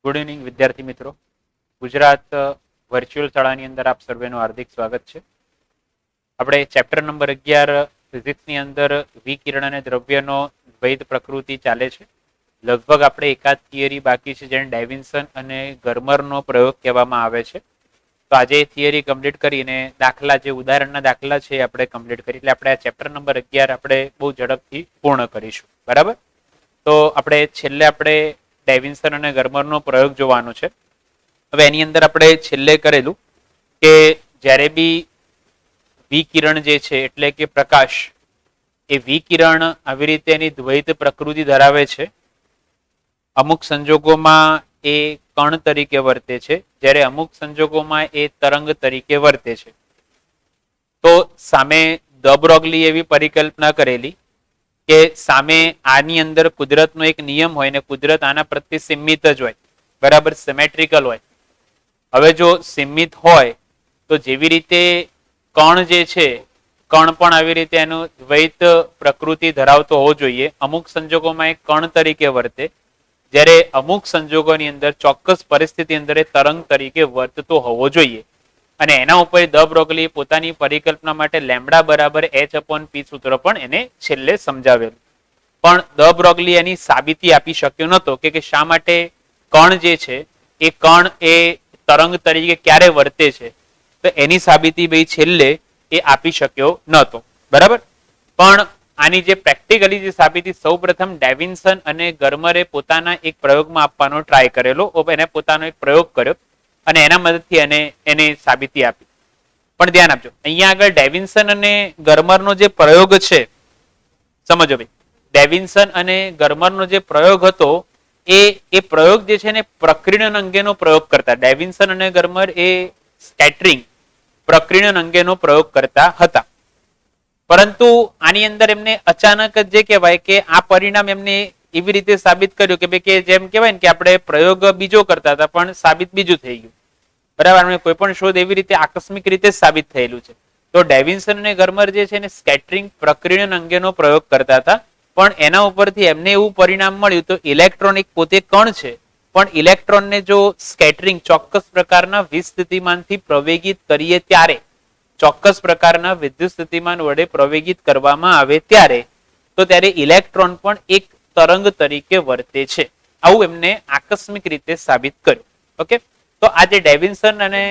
Good evening વિદ્યાર્થી મિત્રો. Gujarat virtual શાળાની અંદર આપ સર્વેનું હાર્દિક સ્વાગત છે. આપણે ચેપ્ટર નંબર 11 ફિઝિક્સની અંદર વિકિરણ અને દ્રવ્યનો દ્વૈત પ્રકૃતિ ચાલે છે. લગભગ આપણે એકાદ થિયરી બાકી છે જેને ડાયવિન્સન અને ગર્મરનો પ્રયોગ કહેવામાં આવે છે. તો આજે થિયરી કમ્પ્લીટ કરીને દાખલા જે ઉદાહરણના દાખલા છે આપણે કમ્પ્લીટ કરી એટલે આપણે આ ચેપ્ટર નંબર 11 આપણે બહુ ઝડપથી પૂર્ણ કરીશું. બરાબર. તો આપણે છેલ્લે ડાયવિન્સન અને ગર્મરનો પ્રયોગ જોવાનો છે. હવે એની અંદર આપણે છેલ્લે કરેલું કે જ્યારે બી વિકિરણ જે છે એટલે કે પ્રકાશ, એ વિકિરણ આવી રીતે એની દ્વૈત પ્રકૃતિ ધરાવે છે. અમુક સંજોગોમાં એ કણ તરીકે વર્તે છે, જ્યારે અમુક સંજોગોમાં એ તરંગ તરીકે વર્તે છે. તો સામે દ બ્રોગલી એવી પરિકલ્પના કરેલી કે સામે આની અંદર કુદરતનો એક નિયમ હોય ને કુદરત આના પ્રત્યે સીમિત જ હોય, બરાબર, સિમેટ્રિકલ હોય. હવે જો સીમિત હોય તો જેવી રીતે કણ જે છે, કણ પણ આવી રીતે એનું દ્વૈત પ્રકૃતિ ધરાવતો હોવો જોઈએ. અમુક સંજોગોમાં એ કણ તરીકે વર્તે, જ્યારે અમુક સંજોગોની અંદર ચોક્કસ પરિસ્થિતિ અંદર એ તરંગ તરીકે વર્તતો હોવો જોઈએ. અને એના ઉપર દ બ્રોગલી પોતાની પરિકલ્પના માટે લેમ્ડા બરાબર h/p સૂત્ર પણ એને છેલ્લે સમજાવેલું. પણ દ બ્રોગલી એની સાબિતી આપી શક્યો નહોતો કે શા માટે કણ જે છે એ કણ એ તરંગ તરીકે ક્યારે વર્તે છે. તો એની સાબિતી ભાઈ છેલ્લે એ આપી શક્યો નહોતો. બરાબર. પણ આની જે પ્રેક્ટિકલી જે સાબિતી સૌ પ્રથમ ડાયવિન્સન અને ગર્મરે પોતાના એક પ્રયોગમાં આપવાનો ટ્રાય કરેલો, એને પોતાનો એક પ્રયોગ કર્યો અને એના મદદથી એને સાબિતી આપી. પણ ધ્યાન આપજો, અહીંયા આગળ ડાયવિન્સન અને ગર્મરનો જે પ્રયોગ છે, સમજો ભાઈ, ડાયવિન્સન અને ગર્મરનો જે પ્રયોગ હતો એ પ્રયોગ જે છે ને પ્રકીર્ણન અંગેનો પ્રયોગ કરતા. ડાયવિન્સન અને ગર્મર એ સ્કેટરિંગ, પ્રકીર્ણન અંગેનો પ્રયોગ કરતા હતા. પરંતુ આની અંદર એમને અચાનક જ જે કહેવાય કે આ પરિણામ એમને એવી રીતે સાબિત કર્યું કે ભાઈ, કે જેમ કહેવાય ને કે આપણે પ્રયોગ બીજો કરતા હતા પણ સાબિત બીજું થઈ ગયું. બરાબર. કોઈ પણ શોધ એવી રીતે આકસ્મિક રીતે સાબિત થયેલું છે. તો ડાયવિન્સન અને ગર્મર જે છે ને સ્કેટરિંગ, પ્રકીર્ણન અંગેનો પ્રયોગ કરતા હતા, પણ એના ઉપરથી એમને એવું પરિણામ મળ્યું તો ઇલેક્ટ્રોન એક પોતે કણ છે, પણ ઇલેક્ટ્રોનને જો સ્કેટરિંગ ચોક્કસ પ્રકારના વિસ્થિતિમાનથી પ્રવેગિત કરીએ ત્યારે, ચોક્કસ પ્રકારના વિદ્યુત સ્થિતિમાન વડે પ્રવેગિત કરવામાં આવે ત્યારે, તો ત્યારે ઇલેક્ટ્રોન પણ એક તરંગ તરીકે વર્તે છે. આવું એમને આકસ્મિક રીતે સાબિત કર્યું. ઓકે. તો આ જે ડાયવિન્સન અને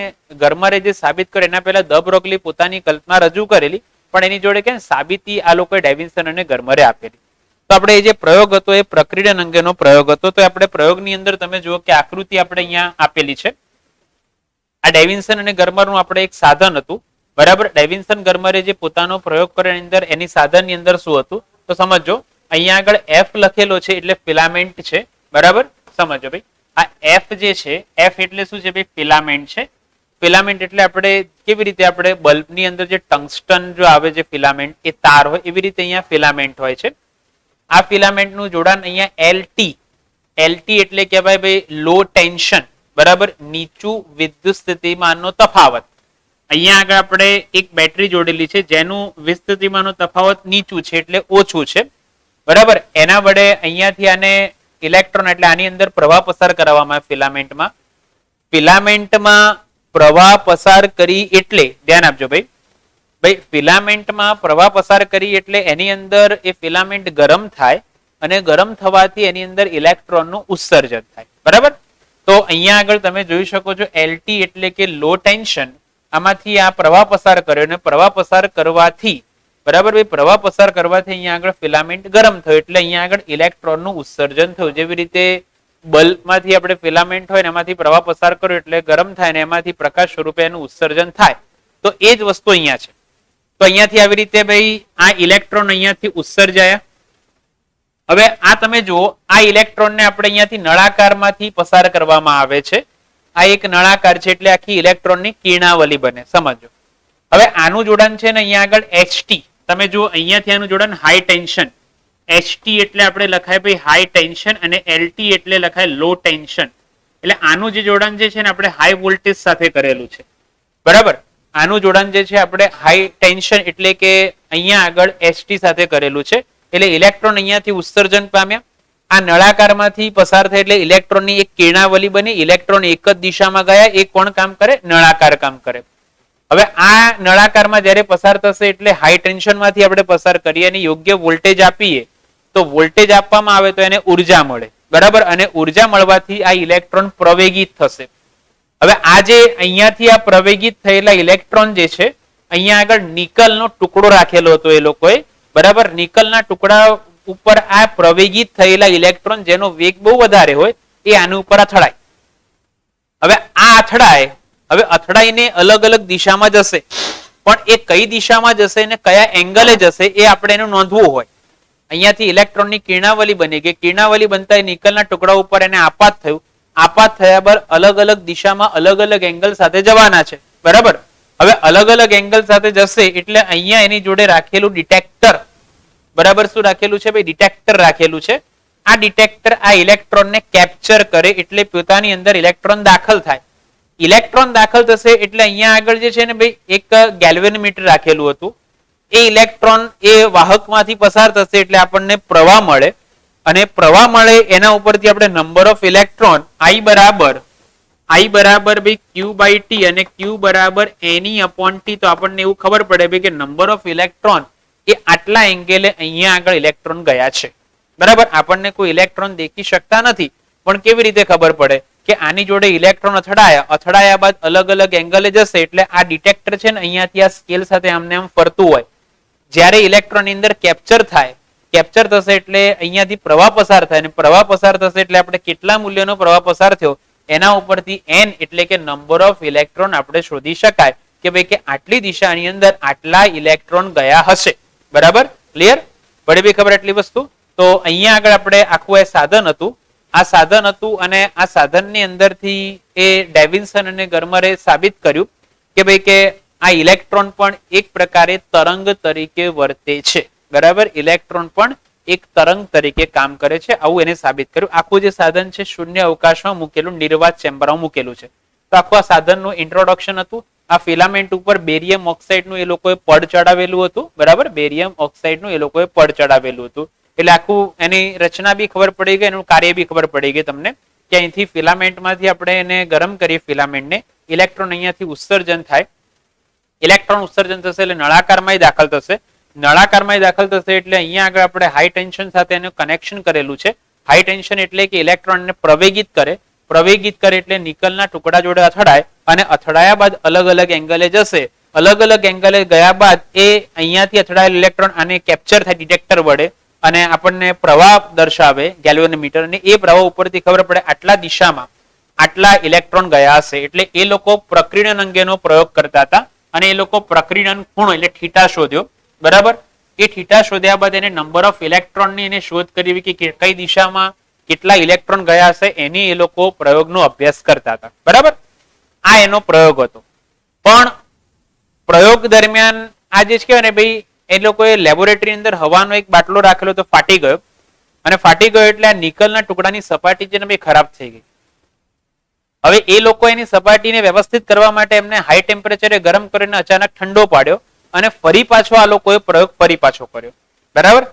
ગર્મરે જે સાબિત કર્યું એના પહેલા દ બ્રોગલી પોતાની કલ્પના રજૂ કરેલી, પણ એની જોડે કે સાબિતી આ લોકોએ ડાયવિન્સન અને ગર્મરે આપેલી. તો આપણે એ જે પ્રયોગ હતો એ પ્રકીર્ણન અંગેનો પ્રયોગ હતો. તો આપણે પ્રયોગની અંદર તમે જુઓ કે આકૃતિ આપણે અહીંયા આપેલી છે. આ ડાયવિન્સન અને ગર્મરનું આપણે એક સાધન હતું. બરાબર. ડાયવિન્સન ગર્મરે જે પોતાનો પ્રયોગ કર્યો એની અંદર એની સાધનની અંદર શું હતું તો સમજો. અહીંયા આગળ એફ લખેલો છે એટલે ફિલામેન્ટ છે. બરાબર. સમજો ભાઈ, આ એફ જે છે, એફ એટલે શું છે ભાઈ? ફિલામેન્ટ છે. ફિલામેન્ટ એટલે આપણે કેવી રીતે આપણે બલ્બની અંદર જે ટંગસ્ટન જો આવે છે ફિલામેન્ટ, એ તાર હોય એવી રીતે અહીંયા ફિલામેન્ટ હોય છે. આ ફિલામેન્ટનું જોડાણ અહીંયા એલટી, એલટી એટલે કહેવાય ભાઈ લો ટેન્શન, બરાબર, નીચું વિદ્યુત સ્થિતિમાનનો તફાવત. અહીંયા આગળ આપણે એક બેટરી જોડેલી છે જેનું વિસ્થિતિમાનનો તફાવત નીચું છે એટલે ઓછું છે. બરાબર. એના વડે અહીંયાથી આને ઇલેક્ટ્રોન એટલે આની અંદર પ્રવાહ પસાર કરવામાં ફિલામેન્ટમાં. ફિલામેન્ટમાં પ્રવાહ પસાર કરી એટલે ધ્યાન આપજો ભાઈ, ફિલામેન્ટમાં પ્રવાહ પસાર કરી એટલે એની અંદર એ ફિલામેન્ટ ગરમ થાય અને ગરમ થવાથી એની અંદર ઇલેક્ટ્રોનનું ઉત્સર્જન થાય. બરાબર. તો અહીંયા આગળ તમે જોઈ શકો છો એલટી એટલે કે લો ટેન્શન, આમાંથી આ પ્રવાહ પસાર કર્યો અને પ્રવાહ પસાર કરવાથી, બરાબર, પ્રવાહ પસાર કરવાથી અહીંયા આગળ ફિલામેન્ટ ગરમ થયો એટલે અહીંયા આગળ ઇલેક્ટ્રોનનું ઉત્સર્જન થયું. જેવી રીતે બલ્બમાંથી આપણે ફિલામેન્ટ હોય ને એમાંથી પ્રવાહ પસાર કર્યો એટલે ગરમ થાય ને એમાંથી પ્રકાશ સ્વરૂપે એનું ઉત્સર્જન થાય. તો એ જ વસ્તુ અહીંયા છે. તો અહીંયાથી આવી રીતે ભાઈ આ ઇલેક્ટ્રોન અહીંયાથી ઉત્સર્જાયા. હવે આ તમે જુઓ, આ ઇલેક્ટ્રોનને આપણે અહીંયાથી નળાકારમાંથી પસાર કરવામાં આવે છે. આ એક નળાકાર છે એટલે આખી ઇલેક્ટ્રોનની કિરણાવલી બને. સમજો. હવે આનું જોડાણ છે ને અહીંયા આગળ HT. તમે જુઓ અહીંયાથી આનું જોડાણ હાઈ ટેન્શન. HT એટલે આપણે લખાય ભાઈ હાઈ ટેન્શન અને LT એટલે લખાય લો ટેન્શન. એટલે આનું જે જોડાણ જે છે ને આપણે હાઈ વોલ્ટેજ સાથે કરેલું છે. બરાબર. આનું જોડાણ જે છે આપણે હાઈ ટેન્શન એટલે કે અહીંયા આગળ HT સાથે કરેલું છે. એટલે ઇલેક્ટ્રોન અહીંયાથી ઉત્સર્જન પામ્યા આ નળાકારમાંથી પસાર થાય એટલે ઇલેક્ટ્રોનની એક કિરણાવલી બની, ઇલેક્ટ્રોન એક જ દિશામાં ગયા, એ કોણ કામ કરે? નળાકાર કામ કરે. હવે આ નળાકારમાં જ્યારે પસાર થશે એટલે હાઈ ટેન્શનમાંથી આપણે પસાર કરીએ અને યોગ્ય વોલ્ટેજ આપીએ તો વોલ્ટેજ આપવામાં આવે તો એને ઉર્જા મળે, બરાબર, અને ઉર્જા મળવાથી આ ઇલેક્ટ્રોન પ્રવેગિત થશે. હવે આ જે અહીંયાથી આ પ્રવેગિત થયેલા ઇલેક્ટ્રોન જે છે, અહીંયા આગળ નિકલનો ટુકડો રાખેલો હતો એ લોકોએ, બરાબર, નિકલના ટુકડા ઉપર આ પ્રવેગિત થયેલા ઇલેક્ટ્રોન જેનો વેગ બહુ વધારે હોય એ આની ઉપર અથડાય. હવે આ અથડાય, હવે અથડાઈને અલગ અલગ દિશામાં જશે, પણ એ કઈ દિશામાં જશે ને કયા એંગલે જશે એ આપણે એનું નોંધવું હોય. અહીંયાથી ઇલેક્ટ્રોનની કિરણાવલી બની ગઈ, કિરણાવલી બનતા નિકલના ટુકડા ઉપર એને આપાત થયું, આપાત થયા બાદ અલગ અલગ દિશામાં અલગ અલગ એંગલ સાથે જવાના છે, બરાબર. હવે અલગ અલગ એંગલ સાથે જશે એટલે અહીંયા એની જોડે રાખેલું ડિટેક્ટર, બરાબર, શું રાખેલું છે ભાઈ? ડિટેક્ટર રાખેલું છે. આ ડિટેક્ટર આ ઇલેક્ટ્રોનને કેપ્ચર કરે એટલે પોતાની અંદર ઇલેક્ટ્રોન દાખલ થાય. ઇલેક્ટ્રોન દાખલ થશે એટલે અહીંયા આગળ જે છે ને ભાઈ એક ગેલ્વેનોમીટર રાખેલું હતું, એ ઇલેક્ટ્રોન એ વાહકમાંથી પસાર થશે એટલે આપણને પ્રવાહ મળે, અને પ્રવાહ મળે એના ઉપરથી આપણે નંબર ઓફ ઇલેક્ટ્રોન I બરાબર ભાઈ Q બાય T અને Q બરાબર Ne/T, તો આપણને એવું ખબર પડે ભાઈ કે નંબર ઓફ ઇલેક્ટ્રોન એ આટલા એંગલે અહીંયા આગળ ઇલેક્ટ્રોન ગયા છે, બરાબર. આપણને કોઈ ઇલેક્ટ્રોન દેખી શકતા નથી, પણ કેવી રીતે ખબર પડે કે આની જોડે ઇલેક્ટ્રોન અથડાયા બાદ અલગ અલગ એંગલે જશે એટલે આ ડિટેક્ટર છે ને અહીંયાથી આ સ્કેલ સાથે આમને આમ ફરતું હોય. જ્યારે ઇલેક્ટ્રોન ની અંદર કેપ્ચર થશે એટલે અહીંયાથી પ્રવાહ પસાર થાય, અને પ્રવાહ પસાર થશે એટલે આપણે કેટલા મૂલ્યનો પ્રવાહ પસાર થયો એના ઉપરથી n એટલે કે નંબર ઓફ ઇલેક્ટ્રોન આપણે શોધી શકાય કે ભાઈ કે આટલી દિશાની અંદર આટલા ઇલેક્ટ્રોન ગયા હશે, બરાબર. ક્લિયર? પડે ભાઈ ખબર એટલી વસ્તુ? તો અહીંયા આગળ આપણે આખું એ સાધન હતું, આ સાધન હતું અને આ સાધનની અંદરથી એ ડેવિન્સન અને ગર્મરે સાબિત કર્યું કે ભાઈ કે આ ઇલેક્ટ્રોન પણ એક પ્રકારે તરંગ તરીકે વર્તે છે, બરાબર. ઇલેક્ટ્રોન પણ એક તરંગ તરીકે કામ કરે છે, આવું એને સાબિત કર્યું. આખું જે સાધન છે શૂન્ય અવકાશમાં મૂકેલું, નિર્વાત ચેમ્બરમાં મૂકેલું છે. તો આખું આ સાધનનું ઇન્ટ્રોડક્શન હતું. આ ફિલામેન્ટ ઉપર બેરિયમ ઓક્સાઇડનું એ લોકોએ પડ ચડાવેલું હતું, બરાબર. બેરિયમ ઓક્સાઇડનું એ લોકોએ પડ ચડાવેલું હતું, એટલે આખું એની રચના બી ખબર પડી ગઈ, એનું કાર્ય બી ખબર પડી ગઈ તમને કે અહીંથી ફિલામેન્ટમાંથી આપણે એને ગરમ કરીએ, ફિલામેન્ટને, ઇલેક્ટ્રોન અહીંયાથી ઉત્સર્જન થાય, ઇલેક્ટ્રોન ઉત્સર્જન થશે એટલે નળાકારમાં દાખલ થશે, નળાકારમાં દાખલ થશે એટલે અહીંયા આગળ આપણે હાઈ ટેન્શન સાથે એનું કનેક્શન કરેલું છે. હાઈ ટેન્શન એટલે કે ઇલેક્ટ્રોનને પ્રવેગિત કરે એટલે નિકલના ટુકડા જોડે અથડાય, અને અથડાયા બાદ અલગ અલગ એંગલે જશે, અલગ અલગ એંગલે ગયા બાદ એ અહીંયાથી અથડાયેલ ઇલેક્ટ્રોન આને કેપ્ચર થાય ડિટેક્ટર વડે અને આપણને પ્રવાહ દર્શાવે ગેલ્વેનોમીટર, અને એ પ્રવાહ ઉપરથી ખબર પડે આટલા દિશામાં આટલા ઇલેક્ટ્રોન ગયા હશે. એટલે એ લોકો પ્રકીર્ણન અંગેનો પ્રયોગ કરતા હતા, અને એ લોકો પ્રકીર્ણન ખૂણો એટલે થીટા શોધ્યો, બરાબર. એ થીટા શોધ્યા બાદ એને નંબર ઓફ ઇલેક્ટ્રોનની એને શોધ કરી કે કઈ દિશામાં કેટલા ઇલેક્ટ્રોન ગયા હશે એની એ લોકો પ્રયોગનો અભ્યાસ કરતા હતા, બરાબર. આ એનો પ્રયોગ હતો. પણ પ્રયોગ દરમિયાન આ જે કહેવાય ને ભાઈ એ લોકોએ લેબોરેટરી અંદર હવાનો એક બાટલો રાખેલો તો ફાટી ગયો, અને ફાટી ગયો એટલે આ નિકલના ટુકડાની સપાટી છે ને ભાઈ ખરાબ થઈ ગઈ. હવે એ લોકો એની સપાટીને વ્યવસ્થિત કરવા માટે એમને હાઈ ટેમ્પરેચરે ગરમ કરીને અચાનક ઠંડો પાડ્યો, અને ફરી પાછો આ લોકોએ પ્રયોગ ફરી પાછો કર્યો, બરાબર.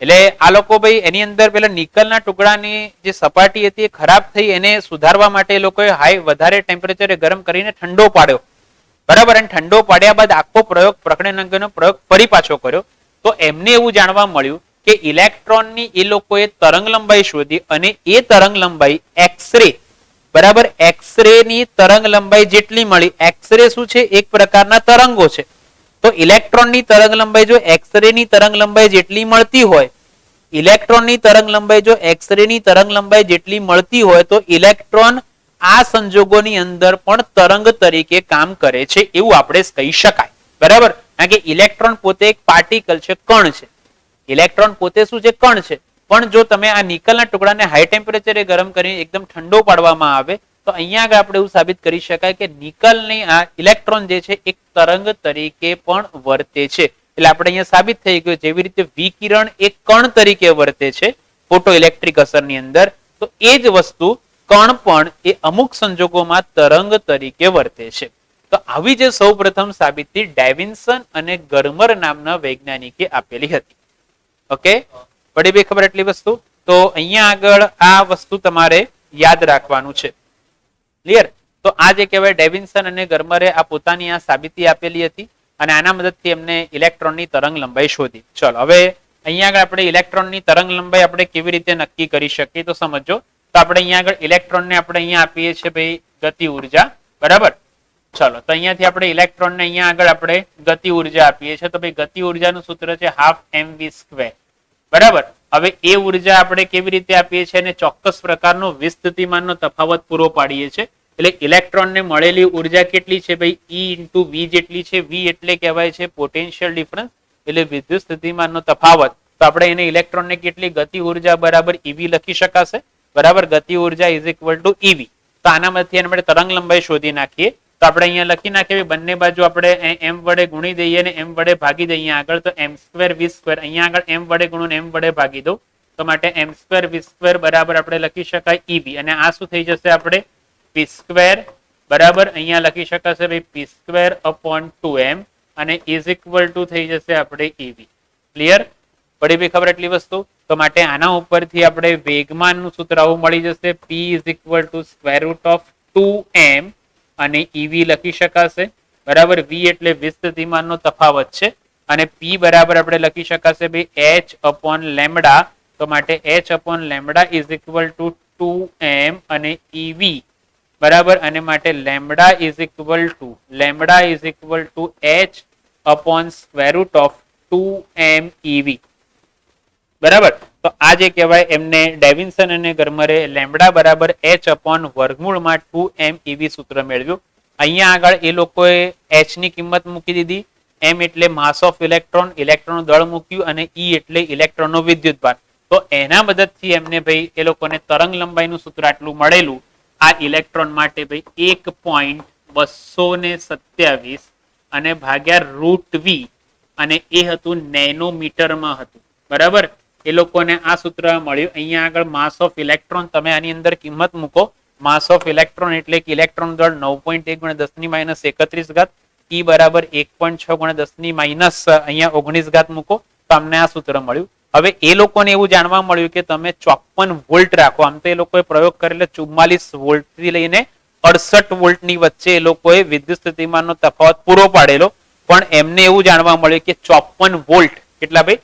એટલે આ લોકો ભાઈ એની અંદર પેલા નિકલના ટુકડાની જે સપાટી હતી એ ખરાબ થઈ, એને સુધારવા માટે એ લોકોએ વધારે ટેમ્પરેચરે ગરમ કરીને ઠંડો પાડ્યો, બરાબર. અને ઠંડો પાડ્યા બાદ આખો પ્રયોગ પ્રકીર્ણન અંગેનો પ્રયોગ ફરી પાછો કર્યો. તો એમને એવું જાણવા મળ્યું કે ઇલેક્ટ્રોનની એ લોકોએ તરંગ લંબાઈ શોધી, અને એ તરંગ લંબાઈ એક્સરે, બરાબર, એક્સરે ની તરંગ લંબાઈ જેટલી મળી. એક્સરે શું છે? એક પ્રકારના તરંગો છે. તો ઇલેક્ટ્રોનની તરંગ લંબાઈ જો એક્સરે ની તરંગ લંબાઈ જેટલી મળતી હોય, ઇલેક્ટ્રોનની તરંગ લંબાઈ જો એક્સરે ની તરંગ લંબાઈ જેટલી મળતી હોય તો ઇલેક્ટ્રોન આ સંજોગોની અંદર પણ તરંગ તરીકે કામ કરે છે એવું આપણે કહી શકાય, બરાબર. કારણ કે ઇલેક્ટ્રોન પોતે એક પાર્ટિકલ છે, કણ છે. ઇલેક્ટ્રોન પોતે શું છે? કણ છે. પણ જો તમે આ નિકલના ટુકડાને હાઈ ટેમ્પરેચરે ગરમ કરીને એકદમ ઠંડો પાડવામાં આવે તો અહીંયા આગળ આપણે એવું સાબિત કરી શકાય કે નિકલની આ ઇલેક્ટ્રોન જે છે એક તરંગ તરીકે પણ વર્તે છે. એટલે આપણે અહીંયા સાબિત થઈ ગયું જેવી રીતે વિકિરણ એક કણ તરીકે વર્તે છે ફોટો ઇલેક્ટ્રિક અસરની અંદર, તો એ જ વસ્તુ કણ પણ એ અમુક સંજોગોમાં તરંગ તરીકે વર્તે છે. તો આવી જે સૌપ્રથમ સાબિતી ડેવિન્સન અને ગર્મર નામના વૈજ્ઞાનિકે આપેલી હતી. ઓકે, પડી બે ખબર એટલી વસ્તુ. તો અહીંયા આગળ આ વસ્તુ તમારે યાદ રાખવાનું છે. ક્લિયર? તો આ જે કહેવાય ડેવિન્સન અને ગર્મરે આ પોતાની આ સાબિતી આપેલી હતી અને આના મદદથી એમને ઇલેક્ટ્રોનની તરંગ લંબાઈ શોધી. ચલો હવે અહીંયા આગળ આપણે ઇલેક્ટ્રોનની તરંગ લંબાઈ આપણે કેવી રીતે નક્કી કરી શકીએ તો સમજો. તો આપણે અહીંયા આગળ ઇલેક્ટ્રોનને આપણે અહીંયા આપીએ છીએ ભાઈ ગતિ ઉર્જા, બરાબર. ચલો તો અહીંયાથી આપણે ઇલેક્ટ્રોનને અહીંયા આગળ આપણે ગતિ ઉર્જા આપીએ છીએ. તો ભાઈ ગતિ ઉર્જાનું સૂત્ર છે હાફ mv², બરાબર. હવે એ ઉર્જા આપણે કેવી રીતે આપીએ છીએ અને ચોક્કસ પ્રકારનો વિસ્થિતિમાનનો તફાવત પૂરો પાડીએ છીએ. એટલે ઇલેક્ટ્રોનને મળેલી ઉર્જા કેટલી છે ભાઈ? E ઇન્ટુ V જેટલી છે. V એટલે કહેવાય છે પોટેન્શિયલ ડિફરન્સ, એટલે વિદ્યુત સ્થિતિમાનનો તફાવત. તો આપણે એને ઇલેક્ટ્રોનને કેટલી ગતિ ઉર્જા બરાબર EV લખી શકાશે, બરાબર. ગતિ ઉર્જા ઇઝ ઇક્વલ ટુ EV. તો આનામાંથી આપણે તરંગ લંબાઈ શોધી નાખીએ. તો આપણે અહીંયા લખી નાખીએ બંને બાજુ આપણે m વડે ગુણી દઈએ અને m વડે ભાગી દઈએ આગળ. તો m² v² અહીંયા આગળ m વડે ગુણો m વડે ભાગી દો. તો માટે m² v² બરાબર આપણે લખી શકાય EV. અને આ શું થઈ જશે આપણે p² બરાબર અહીંયા લખી શકાશે ભાઈ p² upon 2m અને ઇઝ ઇક્વલ ટુ થઈ જશે આપણે EV. ક્લિયર? પડી ભાઈ ખબર એટલી વસ્તુ? તો માટે આના ઉપરથી આપણે વેગમાનનું સૂત્ર આવું મળી જશે p is equal two √2m અને EV લખી શકાશે, બરાબર. V એટલે વિસ્થિતિમાનનો તફાવત છે અને P બરાબર આપણે લખી શકાશે ભાઈ h upon લેમ્ડા. તો માટે h upon lambda is equal two 2m અને EV બરાબર. અને માટે lambda is equal to h upon √2m EV, બરાબર. તો આ જે કહેવાય એમને ડેવિન્સન અને ગર્મરે લેમ્ડા બરાબર h upon વર્ગમૂળમાં 2m EV સૂત્ર મેળવ્યું. અહીંયા આગળ એ લોકોએ h ની કિંમત મૂકી દીધી. m એટલે માસ ઓફ ઇલેક્ટ્રોન, ઇલેક્ટ્રોનનું દળ મૂક્યું અને E એટલે ઇલેક્ટ્રોનનો વિદ્યુતભાર. તો એના મદદથી એમને ભાઈ એ લોકોને તરંગ લંબાઈનું સૂત્ર આટલું મળેલું આ ઇલેક્ટ્રોન માટે ભાઈ 1.227 અને ભાગ્યા √v અને એ હતું નેનોમીટરમાં હતું, બરાબર. એ લોકોને આ સૂત્ર મળ્યું. અહીંયા આગળ માસ ઓફ ઇલેક્ટ્રોન તમે આની અંદર કિંમત મૂકો. માસ ઓફ ઇલેક્ટ્રોન એટલે કે ઇલેક્ટ્રોન દળ 9.1 × 10⁻31 E બરાબર 1.6 × 10⁻, અહીંયા 19 મૂકો તો અમને આ સૂત્ર મળ્યું. હવે એ લોકોને એવું જાણવા મળ્યું કે તમે 54 વોલ્ટ રાખો. આમ તો એ લોકોએ પ્રયોગ કરેલો 44 વોલ્ટ થી લઈને 68 વોલ્ટની વચ્ચે એ લોકોએ વિદ્યુત સ્થિતિમાનનો તફાવત પૂરો પાડેલો. પણ એમને એવું જાણવા મળ્યું કે 54 વોલ્ટ કેટલા ભાઈ?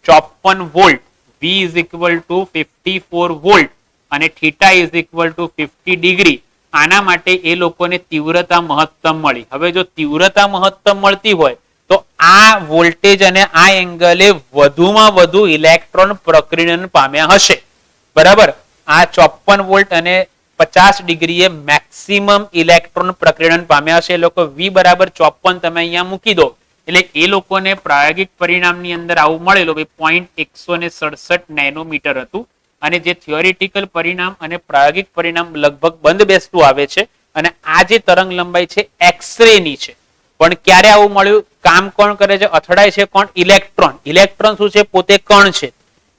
54 volt. V is equal to 54 volt અને theta is equal to 50 degree. આના માટે એ લોકોને તીવ્રતા મહત્તમ મળી. હવે જો તીવ્રતા મહત્તમ મળતી હોય તો આ વોલ્ટેજ અને આ એંગલે વધુમાં વધુ ઇલેક્ટ્રોન પ્રકીર્ણન પામ્યા હશે, બરાબર. આ 54 વોલ્ટ અને 50 ડિગ્રીએ મેક્સિમમ ઇલેક્ટ્રોન પ્રકીર્ણન પામ્યા હશે. એ લોકો V બરાબર 54 તમે અહીંયા મૂકી દો એટલે એ લોકોને પ્રાયોગિક પરિણામની અંદર આવું મળેલું 0.167 નેનોમીટર હતું. અને જે થિયોરિટિકલ પરિણામ અને પ્રાયોગિક પરિણામ લગભગ બંધ બેસતું આવે છે. અને આ જે તરંગ લંબાઈ છે એક્સરે ની છે. પણ ક્યારે આવું મળ્યું? કામ કોણ કરે છે? અથડાય છે કોણ? ઇલેક્ટ્રોન. ઇલેક્ટ્રોન શું છે? પોતે કણ છે.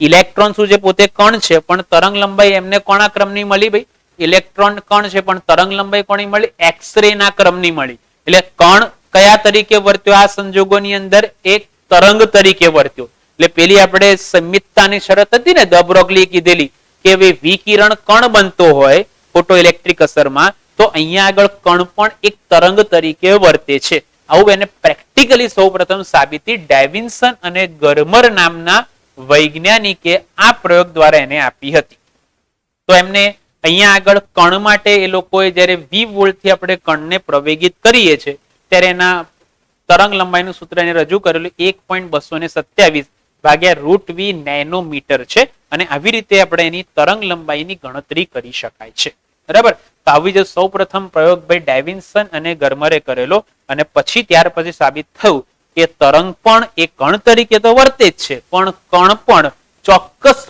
ઇલેક્ટ્રોન શું છે? પોતે કણ છે. પણ તરંગ લંબાઈ એમને કોના ક્રમની મળી ભાઈ? ઇલેક્ટ્રોન કણ છે પણ તરંગ લંબાઈ કોની મળી? એક્સરે ના ક્રમની મળી. એટલે કણ કયા તરીકે વર્ત્યો આ સંજોગોની અંદર? એક તરંગ તરીકે વર્ત્યો. એટલે પેલી આપણે સંમિતતાની શરત હતી ને, દ બ્રોગલીએ કીધેલી કે વિકિરણ કણ બનતો હોય ફોટો ઇલેક્ટ્રિક અસરમાં, તો અહીંયા આગળ કણ પણ એક તરંગ તરીકે વર્તે છે. આવું એને પ્રેક્ટિકલી સૌપ્રથમ સાબિતી ડેવિન્સન અને ગર્મર નામના વૈજ્ઞાનિકે આ પ્રયોગ દ્વારા એને આપી હતી. તો એમને અહીંયા આગળ કણ માટે એ લોકોએ જ્યારે V વોલ્ટથી આપણે કણને પ્રવેગિત કરીએ છીએ ત્યારે એના તરંગ લંબાઈનું સૂત્ર એને રજૂ કરેલું 1.227 ભાગ્યા √v નેનોમીટર છે. અને આવી રીતે આપણે એની તરંગ લંબાઈની ગણતરી કરી શકાય છે, બરાબર. તો આવી જે સૌ પ્રથમ પ્રયોગ ભાઈ ડેવિન્સન અને ગર્મરે કરેલો અને પછી ત્યાર પછી સાબિત થયું કે તરંગ પણ એ કણ તરીકે તો વર્તે જ છે, પણ કણ પણ ચોક્કસ